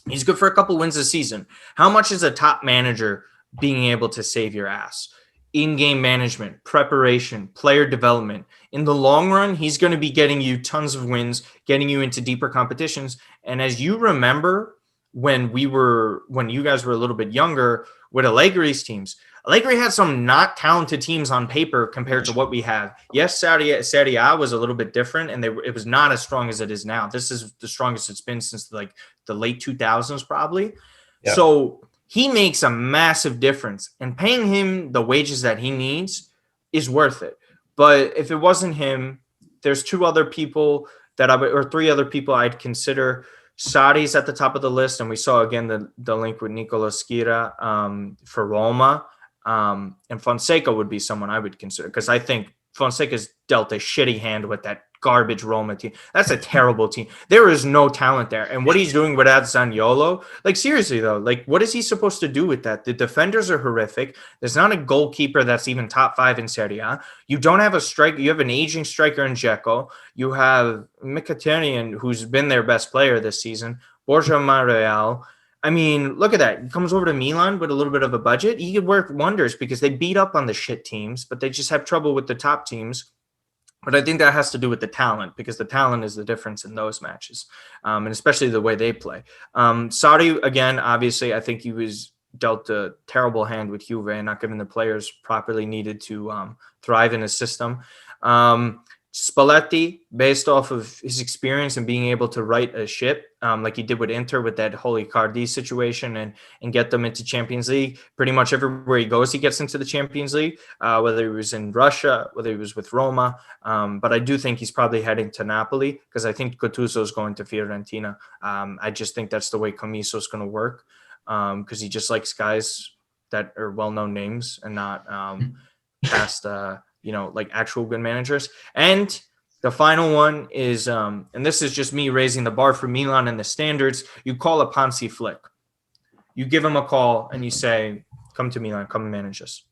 He's good for a couple wins a season. How much is a top manager being able to save your ass? In-game management, preparation, player development. In the long run, he's going to be getting you tons of wins, getting you into deeper competitions. And as you remember, when you guys were a little bit younger with Allegri's teams, Allegri had some not talented teams on paper compared to what we have. Yes, Serie A was a little bit different, and it was not as strong as it is now. This is the strongest it's been since like the late 2000s, probably. Yeah. So he makes a massive difference, and paying him the wages that he needs is worth it. But if it wasn't him, there's 3 other people I'd consider. Sarri's at the top of the list, and we saw again the link with Nicolo Schira for Roma. And Fonseca would be someone I would consider because I think Fonseca's dealt a shitty hand with that garbage Roma team. That's a terrible team. There is no talent there. And what he's doing without Zaniolo, like seriously though, like what is he supposed to do with that? The defenders are horrific. There's not a goalkeeper that's even top 5 in Serie A. You don't have a striker. You have an aging striker in Dzeko. You have Mkhitaryan, who's been their best player this season. Borja Mayoral. I mean, look at that. He comes over to Milan with a little bit of a budget. He could work wonders because they beat up on the shit teams, but they just have trouble with the top teams. But I think that has to do with the talent because the talent is the difference in those matches, and especially the way they play. Sarri, again, obviously, I think he was dealt a terrible hand with Juve and not giving the players properly needed to thrive in his system. Spalletti, based off of his experience and being able to right a ship, like he did with Inter with that Holy Cardi situation and get them into Champions League. Pretty much everywhere he goes, he gets into the Champions League, whether he was in Russia, whether he was with Roma. But I do think he's probably heading to Napoli because I think Gattuso is going to Fiorentina. I just think that's the way Commisso is going to work because he just likes guys that are well-known names and not past like actual good managers. And the final one is, and this is just me raising the bar for Milan and the standards. You call up Hansi Flick. You give him a call and you say, come to Milan, come and manage us.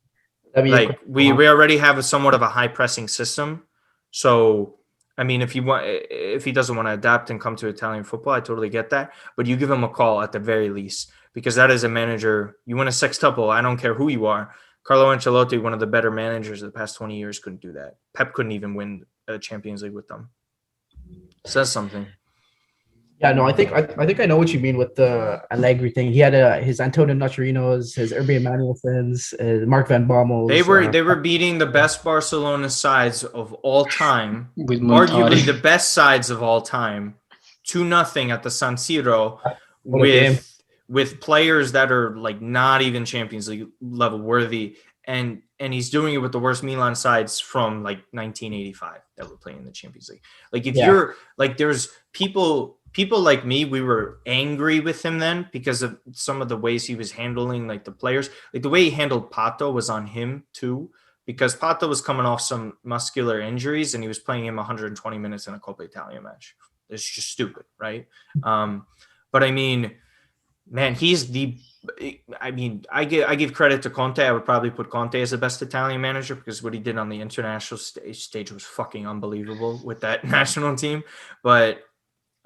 Like we already have a somewhat of a high pressing system. So, I mean, if he doesn't want to adapt and come to Italian football, I totally get that. But you give him a call at the very least, because that is a manager. You win a sextuple. I don't care who you are. Carlo Ancelotti, one of the better managers of the past 20 years, couldn't do that. Pep couldn't even win a Champions League with them. Says something. Yeah, no, I think I know what you mean with the Allegri thing. He had his Antonio Nocherinos, his Urban Emanuelsons, Mark Van Bommels. They were beating the best Barcelona sides of all time, with arguably Montari. the best sides of all time, 2-0 at the San Siro What a game. with players that are like not even Champions League level worthy, and he's doing it with the worst Milan sides from like 1985 that were playing in the Champions League. Like if you're like, there's people like me, we were angry with him then because of some of the ways he was handling like the players. Like the way he handled Pato was on him too, because Pato was coming off some muscular injuries and he was playing him 120 minutes in a Coppa Italia match. It's just stupid, right? But I mean, man, I give credit to Conte. I would probably put Conte as the best Italian manager because what he did on the international stage was fucking unbelievable with that national team. But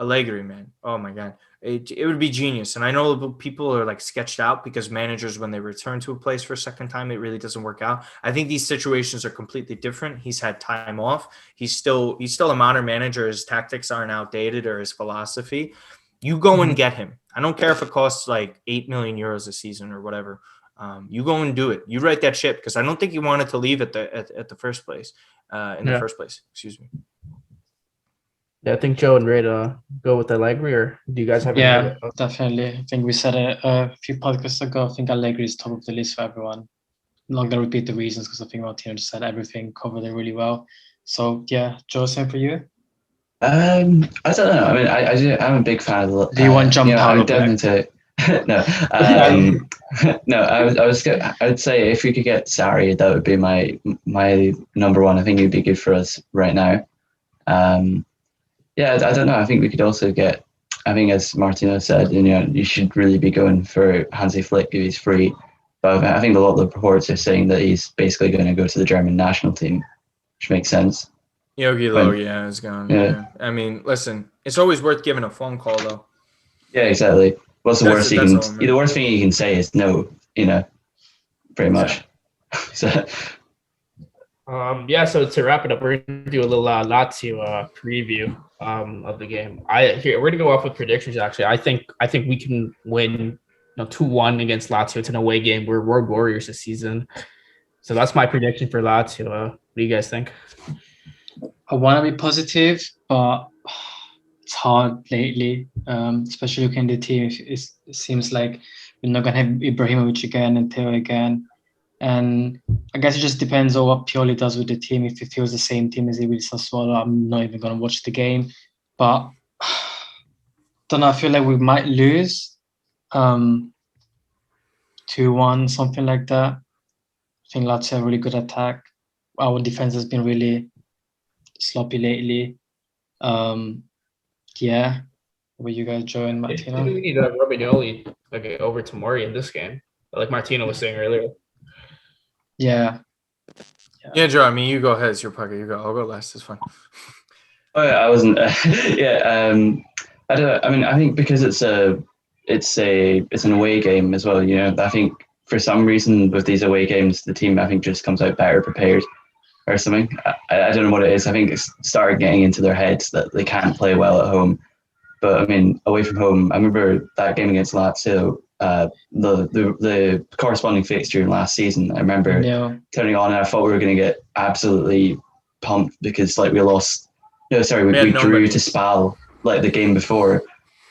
Allegri, man, oh my God, it would be genius. And I know people are like sketched out because managers, when they return to a place for a second time, it really doesn't work out. I think these situations are completely different. He's had time off. He's still a modern manager. His tactics aren't outdated or his philosophy. You go and get him. I don't care if it costs like 8 million euros a season or whatever. You go and do it. You write that ship because I don't think he wanted to leave at the first place. The first place, excuse me. Yeah, I think Joe and Ray go with Allegri, or do you guys have? Yeah, definitely. I think we said it a few podcasts ago. I think Allegri is top of the list for everyone. I'm not gonna repeat the reasons because I think Martino just said everything, covered it really well. So yeah, Joe, same for you. I don't know. I mean, I'm a big fan of. Do you want jump I out would of definitely no. No, I would say if we could get Sarri, that would be my number one. I think he'd be good for us right now. Yeah, I don't know. I think we could also get. I think, as Martino said, you should really be going for Hansi Flick if he's free. But I think a lot of the reports are saying that he's basically going to go to the German national team, which makes sense. Yogi Low, is gone. Yeah. I mean, listen, it's always worth giving a phone call, though. Yeah, exactly. What's the worst the worst thing you can say is no, pretty much. Exactly. So, so to wrap it up, we're going to do a little Lazio preview of the game. We're going to go off with predictions, actually. I think we can win 2-1 against Lazio. It's an away game. We're Road Warriors this season. So that's my prediction for Lazio. What do you guys think? I want to be positive, but it's hard lately, especially looking at the team. It seems like we're not going to have Ibrahimovic again and Theo again. And I guess it just depends on what Pioli does with the team. If he feels the same team as he will Sassuolo, I'm not even going to watch the game. But don't know, I feel like we might lose 2-1, something like that. I think Lazio have a really good attack. Our defense has been really sloppy lately. Yeah. What you guys, Joe and Martino? We need Romagnoli over Tomori in this game, like Martino was saying earlier. Yeah, Joe. I mean, you go ahead. It's your pocket. You go. I'll go last. It's fine. Oh yeah, I wasn't. I don't. I mean, I think because it's an away game as well. I think for some reason with these away games, the team I think just comes out better prepared or something. I don't know what it is. I think it's started getting into their heads that they can't play well at home. But I mean, away from home, I remember that game against Lazio. The corresponding fixture in last season, I remember turning on and I thought we were going to get absolutely pumped because we lost. We drew to Spal the game before,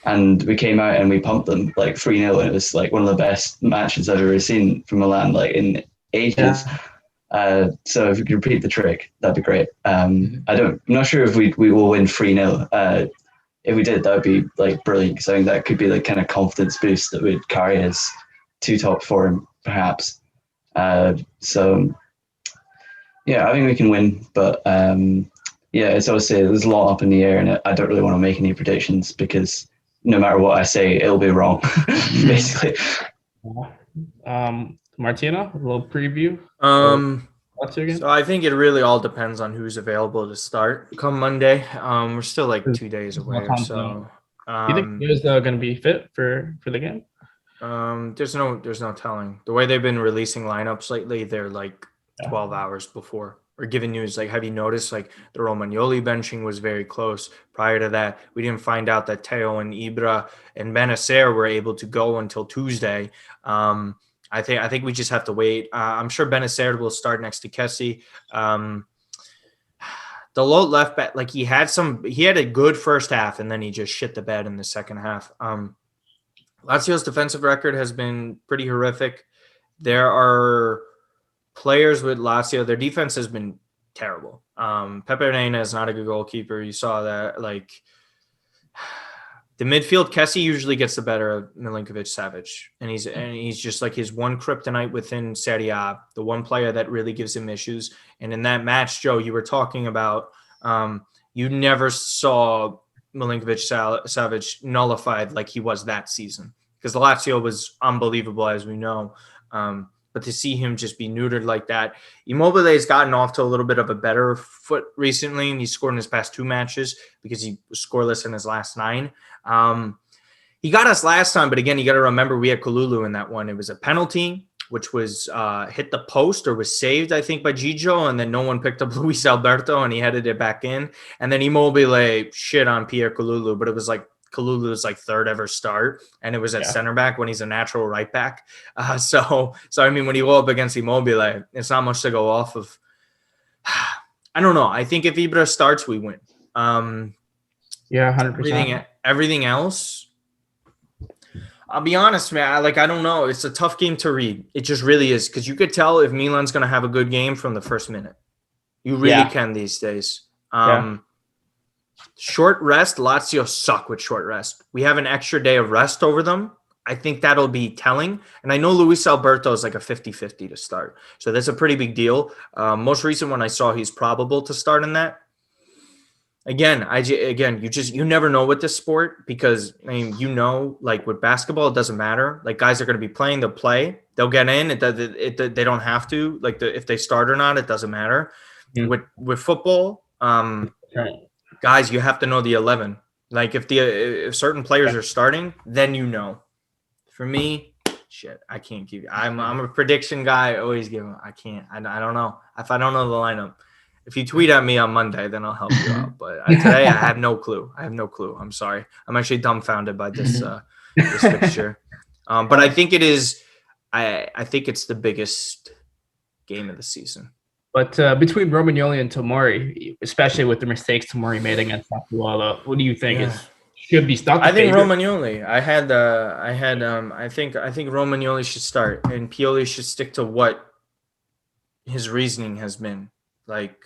and we came out and we pumped them 3-0, and it was one of the best matches I've ever seen from Milan in ages. Yeah. So if we could repeat the trick, that'd be great. I'm not sure if we will win 3-0. If we did, that would be brilliant, because I think that could be the kind of confidence boost that would carry us to top four, perhaps. So yeah, I think we can win, but it's obviously there's a lot up in the air, and I don't really want to make any predictions because no matter what I say, it'll be wrong, basically. Martina, a little preview. So I think it really all depends on who's available to start come Monday. We're still 2 days away or so. You think he was going to be fit for the game? There's no telling. The way they've been releasing lineups lately, they're like 12 hours before or giving news. Like, have you noticed like the Romagnoli benching was very close. Prior to that, we didn't find out that Teo and Ibra and Benacer were able to go until Tuesday. I think we just have to wait. I'm sure Benacer will start next to Kessie. The low left back, like he had a good first half and then he just shit the bed in the second half. Lazio's defensive record has been pretty horrific. There are players with Lazio, their defense has been terrible. Pepe Reina is not a good goalkeeper. You saw that. Like the midfield, Kessie usually gets the better of Milinkovic-Savic, and he's just like his one kryptonite within Serie A, the one player that really gives him issues. And in that match, Joe, you were talking about, you never saw Milinkovic-Savic nullified like he was that season because the Lazio was unbelievable, as we know. But to see him just be neutered like that, Immobile has gotten off to a little bit of a better foot recently, and he scored in his past 2 matches because he was scoreless in his last 9. He got us last time, but again, you got to remember we had Kalulu in that one. It was a penalty, which was hit the post or was saved, I think, by Gigio, and then no one picked up Luis Alberto, and he headed it back in. And then Immobile shit on Pierre Kalulu, but it was like Kalulu's like 3rd ever start, and it was at center back when he's a natural right back. So I mean, when you go up against Immobile, it's not much to go off of. I don't know. I think if Ibra starts, we win. 100%. Everything else, I'll be honest, man. I don't know. It's a tough game to read. It just really is because you could tell if Milan's going to have a good game from the first minute. You really can these days. Short rest, Lazio suck with short rest. We have an extra day of rest over them. I think that'll be telling. And I know Luis Alberto is like a 50-50 to start. So that's a pretty big deal. Most recent one I saw, he's probable to start in that. Again, you never know with this sport because, I mean, like with basketball, it doesn't matter. Like guys are going to be playing, they'll play, they'll get in. They don't have to. Like if they start or not, it doesn't matter. With football, guys, you have to know the 11. Like if certain players are starting, then you know. For me, shit, I can't give you. I'm a prediction guy. I always give them. I can't. I don't know if I don't know the lineup. If you tweet at me on Monday, then I'll help you out. But today, I have no clue. I'm sorry. I'm actually dumbfounded by this fixture. But I think it is. I think it's the biggest game of the season. But between Romagnoli and Tomori, especially with the mistakes Tomori made against Sassuolo, what do you think should be stuck? I think Romagnoli. I think Romagnoli should start, and Pioli should stick to what his reasoning has been. Like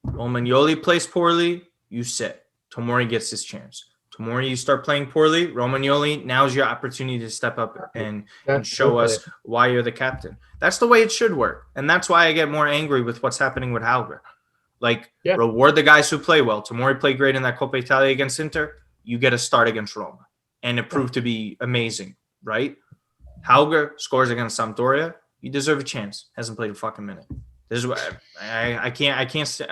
Romagnoli plays poorly, you sit. Tomori gets his chance. Tomori, you start playing poorly. Romagnoli, now's your opportunity to step up and show us why you're the captain. That's the way it should work. And that's why I get more angry with what's happening with Hauger. Reward the guys who play well. Tomori played great in that Coppa Italia against Inter. You get a start against Roma. And it proved to be amazing, right? Hauger scores against Sampdoria. You deserve a chance. Hasn't played a fucking minute. This is what I can't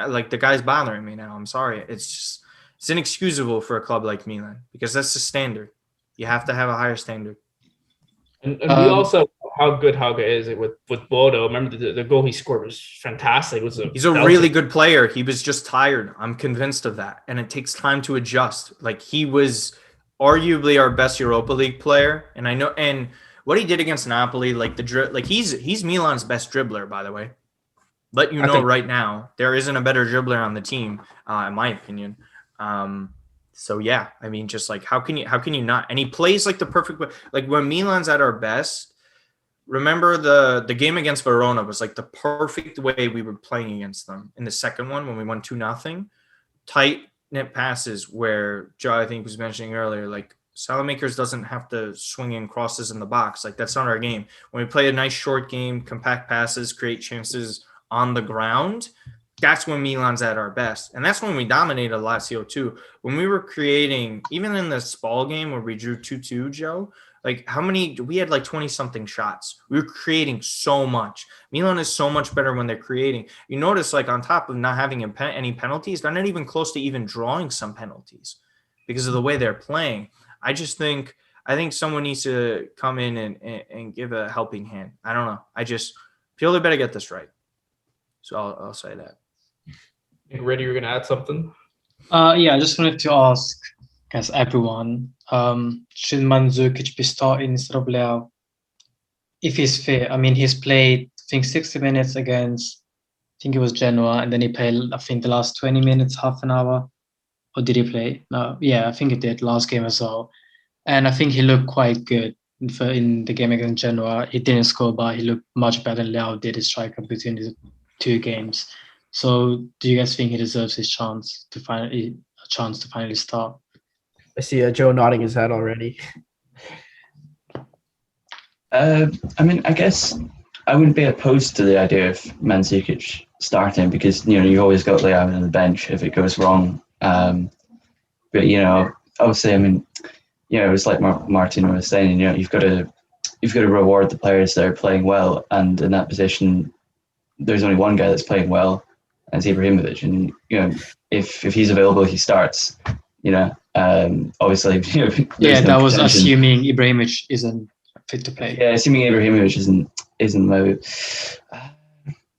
like the guy's bothering me now. I'm sorry. It's inexcusable for a club like Milan because that's the standard. You have to have a higher standard. And we also how good Hauger is with Bodo. Remember the goal he scored was fantastic. He's a really good player. He was just tired. I'm convinced of that. And it takes time to adjust. Like he was arguably our best Europa League player. And I know, and what he did against Napoli, he's Milan's best dribbler, by the way. Let you know right now, there isn't a better dribbler on the team, in my opinion. So yeah, I mean, just like how can you not? And he plays like the perfect way. Like when Milan's at our best, remember the game against Verona was like the perfect way we were playing against them in the second one when we won 2-0. Tight knit passes where Joe, I think, was mentioning earlier, like Salamakers doesn't have to swing in crosses in the box. Like that's not our game. When we play a nice short game, compact passes, create chances on the ground, that's when Milan's at our best. And that's when we dominated Lazio too. When we were creating, even in the Spal game where we drew 2-2, Joe, like we had like 20 something shots. We were creating so much. Milan is so much better when they're creating. You notice like on top of not having any penalties, they're not even close to even drawing some penalties because of the way they're playing. I just think I think someone needs to come in and give a helping hand. I don't know. I just feel they better get this right. So I'll say that. Ready, you're gonna add something? Yeah, I just wanted to ask, as everyone, should Mandzukic be starting instead of Leao if he's fit? I mean, he's played, I think, 60 minutes against, I think it was Genoa, and then he played, I think, the last 20 minutes, half an hour. Or did he play? No, yeah, I think he did last game as well. And I think he looked quite good in the game against Genoa. He didn't score, but he looked much better than Leao did, his striker, between the 2 games. So, do you guys think he deserves his chance to finally start? I see Joe nodding his head already. I mean, I guess I wouldn't be opposed to the idea of Mandzukic starting because you've always got Leao on the bench if it goes wrong. But obviously, I mean, it's like Martino was saying. You've got to reward the players that are playing well, and in that position, there's only one guy that's playing well, and it's Ibrahimovic. And if he's available, he starts. Obviously, yeah, that was assuming Ibrahimovic isn't fit to play. Yeah, assuming Ibrahimovic isn't low.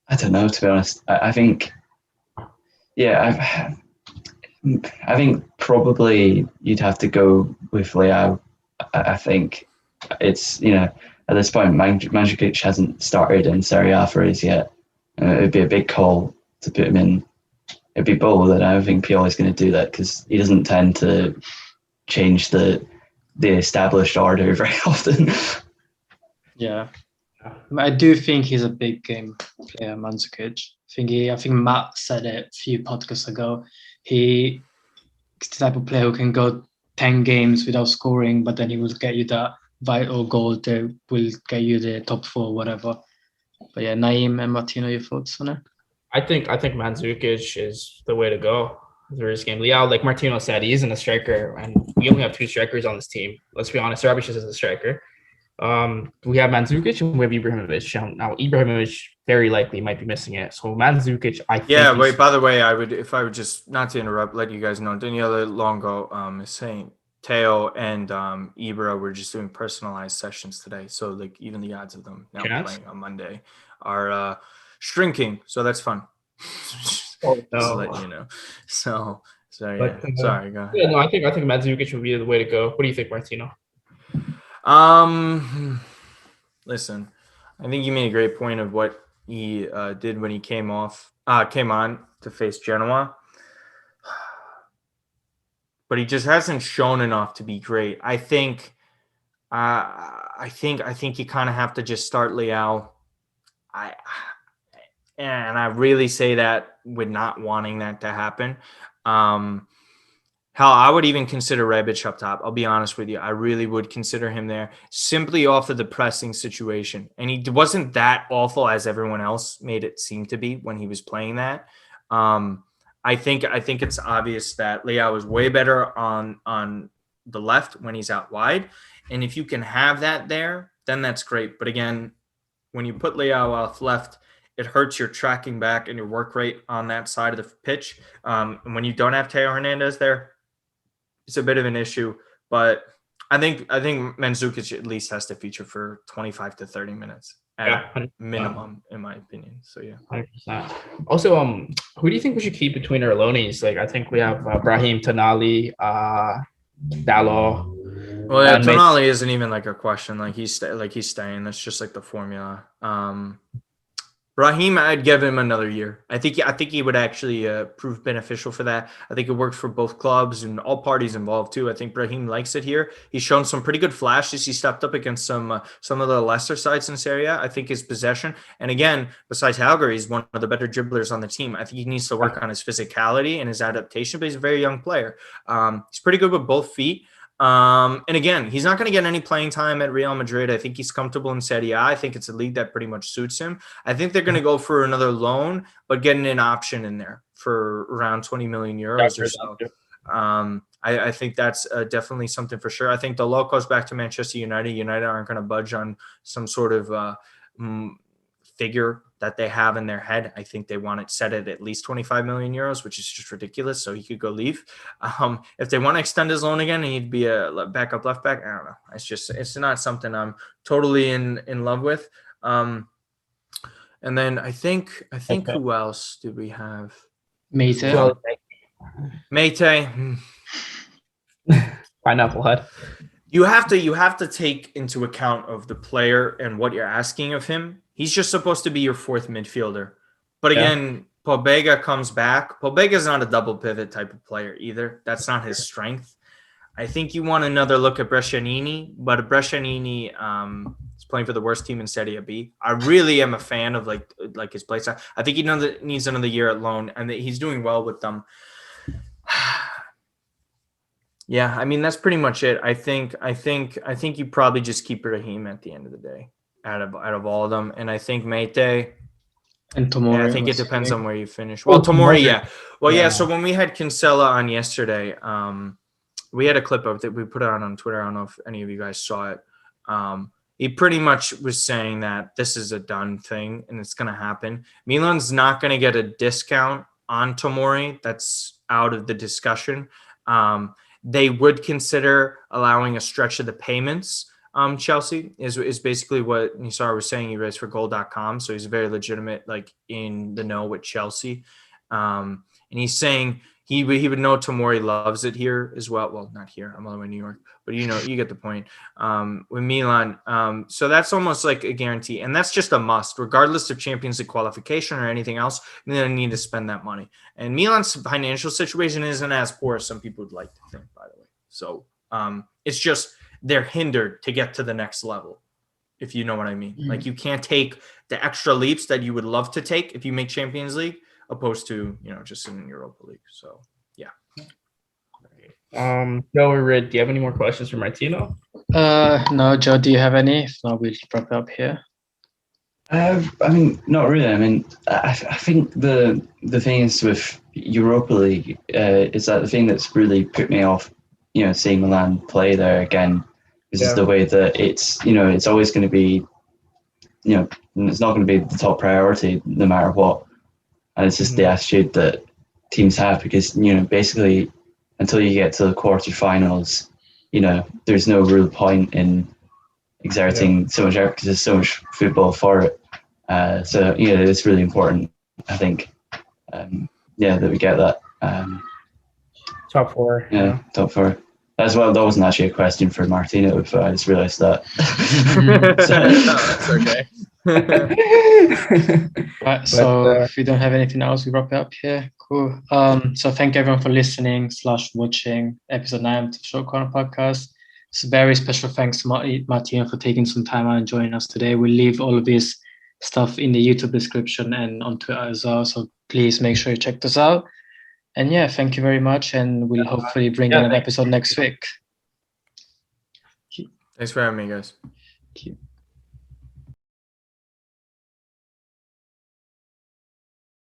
I don't know, to be honest. I think, yeah, I think probably you'd have to go with Leao. I think it's at this point, Mandzukic hasn't started in Serie A for us yet. It'd be a big call to put him in. It'd be bold, and I don't think Pioli's going to do that because he doesn't tend to change the established order very often. Yeah, I do think he's a big game player, Mandzukic. I think Matt said it a few podcasts ago. He's the type of player who can go 10 games without scoring, but then he will get you that vital goal that will get you the top 4, whatever. But yeah, Naim and Martino, your thoughts on it? I think Mandzukic is the way to go through this game. Leao, like Martino said, he isn't a striker, and we only have 2 strikers on this team. Let's be honest, Rebic is a striker. We have Mandzukic and we have Ibrahimovic. Now, Ibrahimovic very likely might be missing it. So Mandzukic, I think. Yeah, wait, by the way, if I would just, not to interrupt, let you guys know, Daniela Longo is saying Teo and Ibra were just doing personalized sessions today. So like even the odds of them now playing on Monday are shrinking. So that's fun. Oh, no. Just to let you know. So yeah. Sorry, go ahead. Yeah, no, I think Mandzukic would be the way to go. What do you think, Martino? Listen, I think you made a great point of what he did when he came on to face Genoa, but he just hasn't shown enough to be great. I think you kind of have to just start Leao. And I really say that with not wanting that to happen. Hell, I would even consider Rebic up top. I'll be honest with you. I really would consider him there simply off of the pressing situation. And he wasn't that awful as everyone else made it seem to be when he was playing that. I think it's obvious that Leao is way better on the left when he's out wide. And if you can have that there, then that's great. But again, when you put Leao off left, it hurts your tracking back and your work rate on that side of the pitch. And when you don't have Teo Hernandez there, it's a bit of an issue, but I think Mandzukic at least has to feature for 25 to 30 minutes at minimum, in my opinion. So yeah, 100%. Also, who do you think we should keep between our loanies? Like, I think we have Brahim Tonali, Dalot. Well, yeah, Tonali isn't even like a question. Like he's staying. That's just like the formula. Brahim, I'd give him another year. I think he would actually prove beneficial for that. I think it works for both clubs and all parties involved too. I think Brahim likes it here. He's shown some pretty good flashes. He stepped up against some of the lesser sides in Serie A. I think his possession, and again, besides Hauger, he's one of the better dribblers on the team. I think he needs to work on his physicality and his adaptation, but he's a very young player. He's pretty good with both feet. And again, he's not going to get any playing time at Real Madrid. I think he's comfortable in Serie A. I think it's a league that pretty much suits him. I think they're going to go for another loan, but getting an option in there for around 20 million euros or so. I think that's definitely something for sure. I think the low goes back to Manchester United. United aren't going to budge on some sort of figure that they have in their head. I think they want it set at least 25 million euros, which is just ridiculous. So he could go leave. If they want to extend his loan again, he'd be a backup left back. I don't know. It's not something I'm totally in love with. And then I think who else did we have? Mate. Pineapple Head. You have to take into account of the player and what you're asking of him. He's just supposed to be your fourth midfielder. But again, Pobega comes back. Pobega's not a double pivot type of player either. That's not his strength. I think you want another look at Brescianini, but Brescianini is playing for the worst team in Serie B. I really am a fan of like his play style. I think he needs another year at loan, and he's doing well with them. Yeah, I mean that's pretty much it. I think you probably just keep Raheem at the end of the day, out of all of them, and I think Mate and Tomori. Yeah, I think it depends on where you finish. Well, Tomori, yeah. Well, yeah. So when we had Kinsella on yesterday, we had a clip of it. We put it on Twitter. I don't know if any of you guys saw it. He pretty much was saying that this is a done thing and it's going to happen. Milan's not going to get a discount on Tomori. That's out of the discussion. They would consider allowing a stretch of the payments. Chelsea is basically what Nisar was saying. He writes for goal.com. So he's very legitimate, like in the know with Chelsea. And he's saying he would know Tomori loves it here as well. Well, not here. I'm all the way in New York, but you get the point. With Milan. So that's almost like a guarantee. And that's just a must, regardless of Champions League qualification or anything else. They need to spend that money. And Milan's financial situation isn't as poor as some people would like to think, by the way. So it's just they're hindered to get to the next level, if you know what I mean. Mm-hmm. Like you can't take the extra leaps that you would love to take if you make Champions League, opposed to just in Europa League. So yeah. Joe or Rid, do you have any more questions for Martino? No, Joe, do you have any? If not, we'll wrap it up here. I mean, not really. I mean, I think the thing is with Europa League is that the thing that's really put me off, seeing Milan play there again, is the way that it's always going to be, it's not going to be the top priority no matter what. And it's just the attitude that teams have because, basically until you get to the quarterfinals, there's no real point in exerting so much effort because there's so much football for it. So, it's really important, I think, that we get that. Top four. Yeah, top four. As well, that wasn't actually a question for Martino, but I just realised that. No, that's okay. Right, so if we don't have anything else, we wrap it up here. Cool. So thank everyone for listening / watching episode 9 of the Short Corner podcast. It's a very special thanks to Martino for taking some time out and joining us today. We'll leave all of this stuff in the YouTube description and on Twitter as well. So please make sure you check this out. And yeah, thank you very much. And we'll hopefully bring in an episode next week. Thanks for having me, guys. Thank you.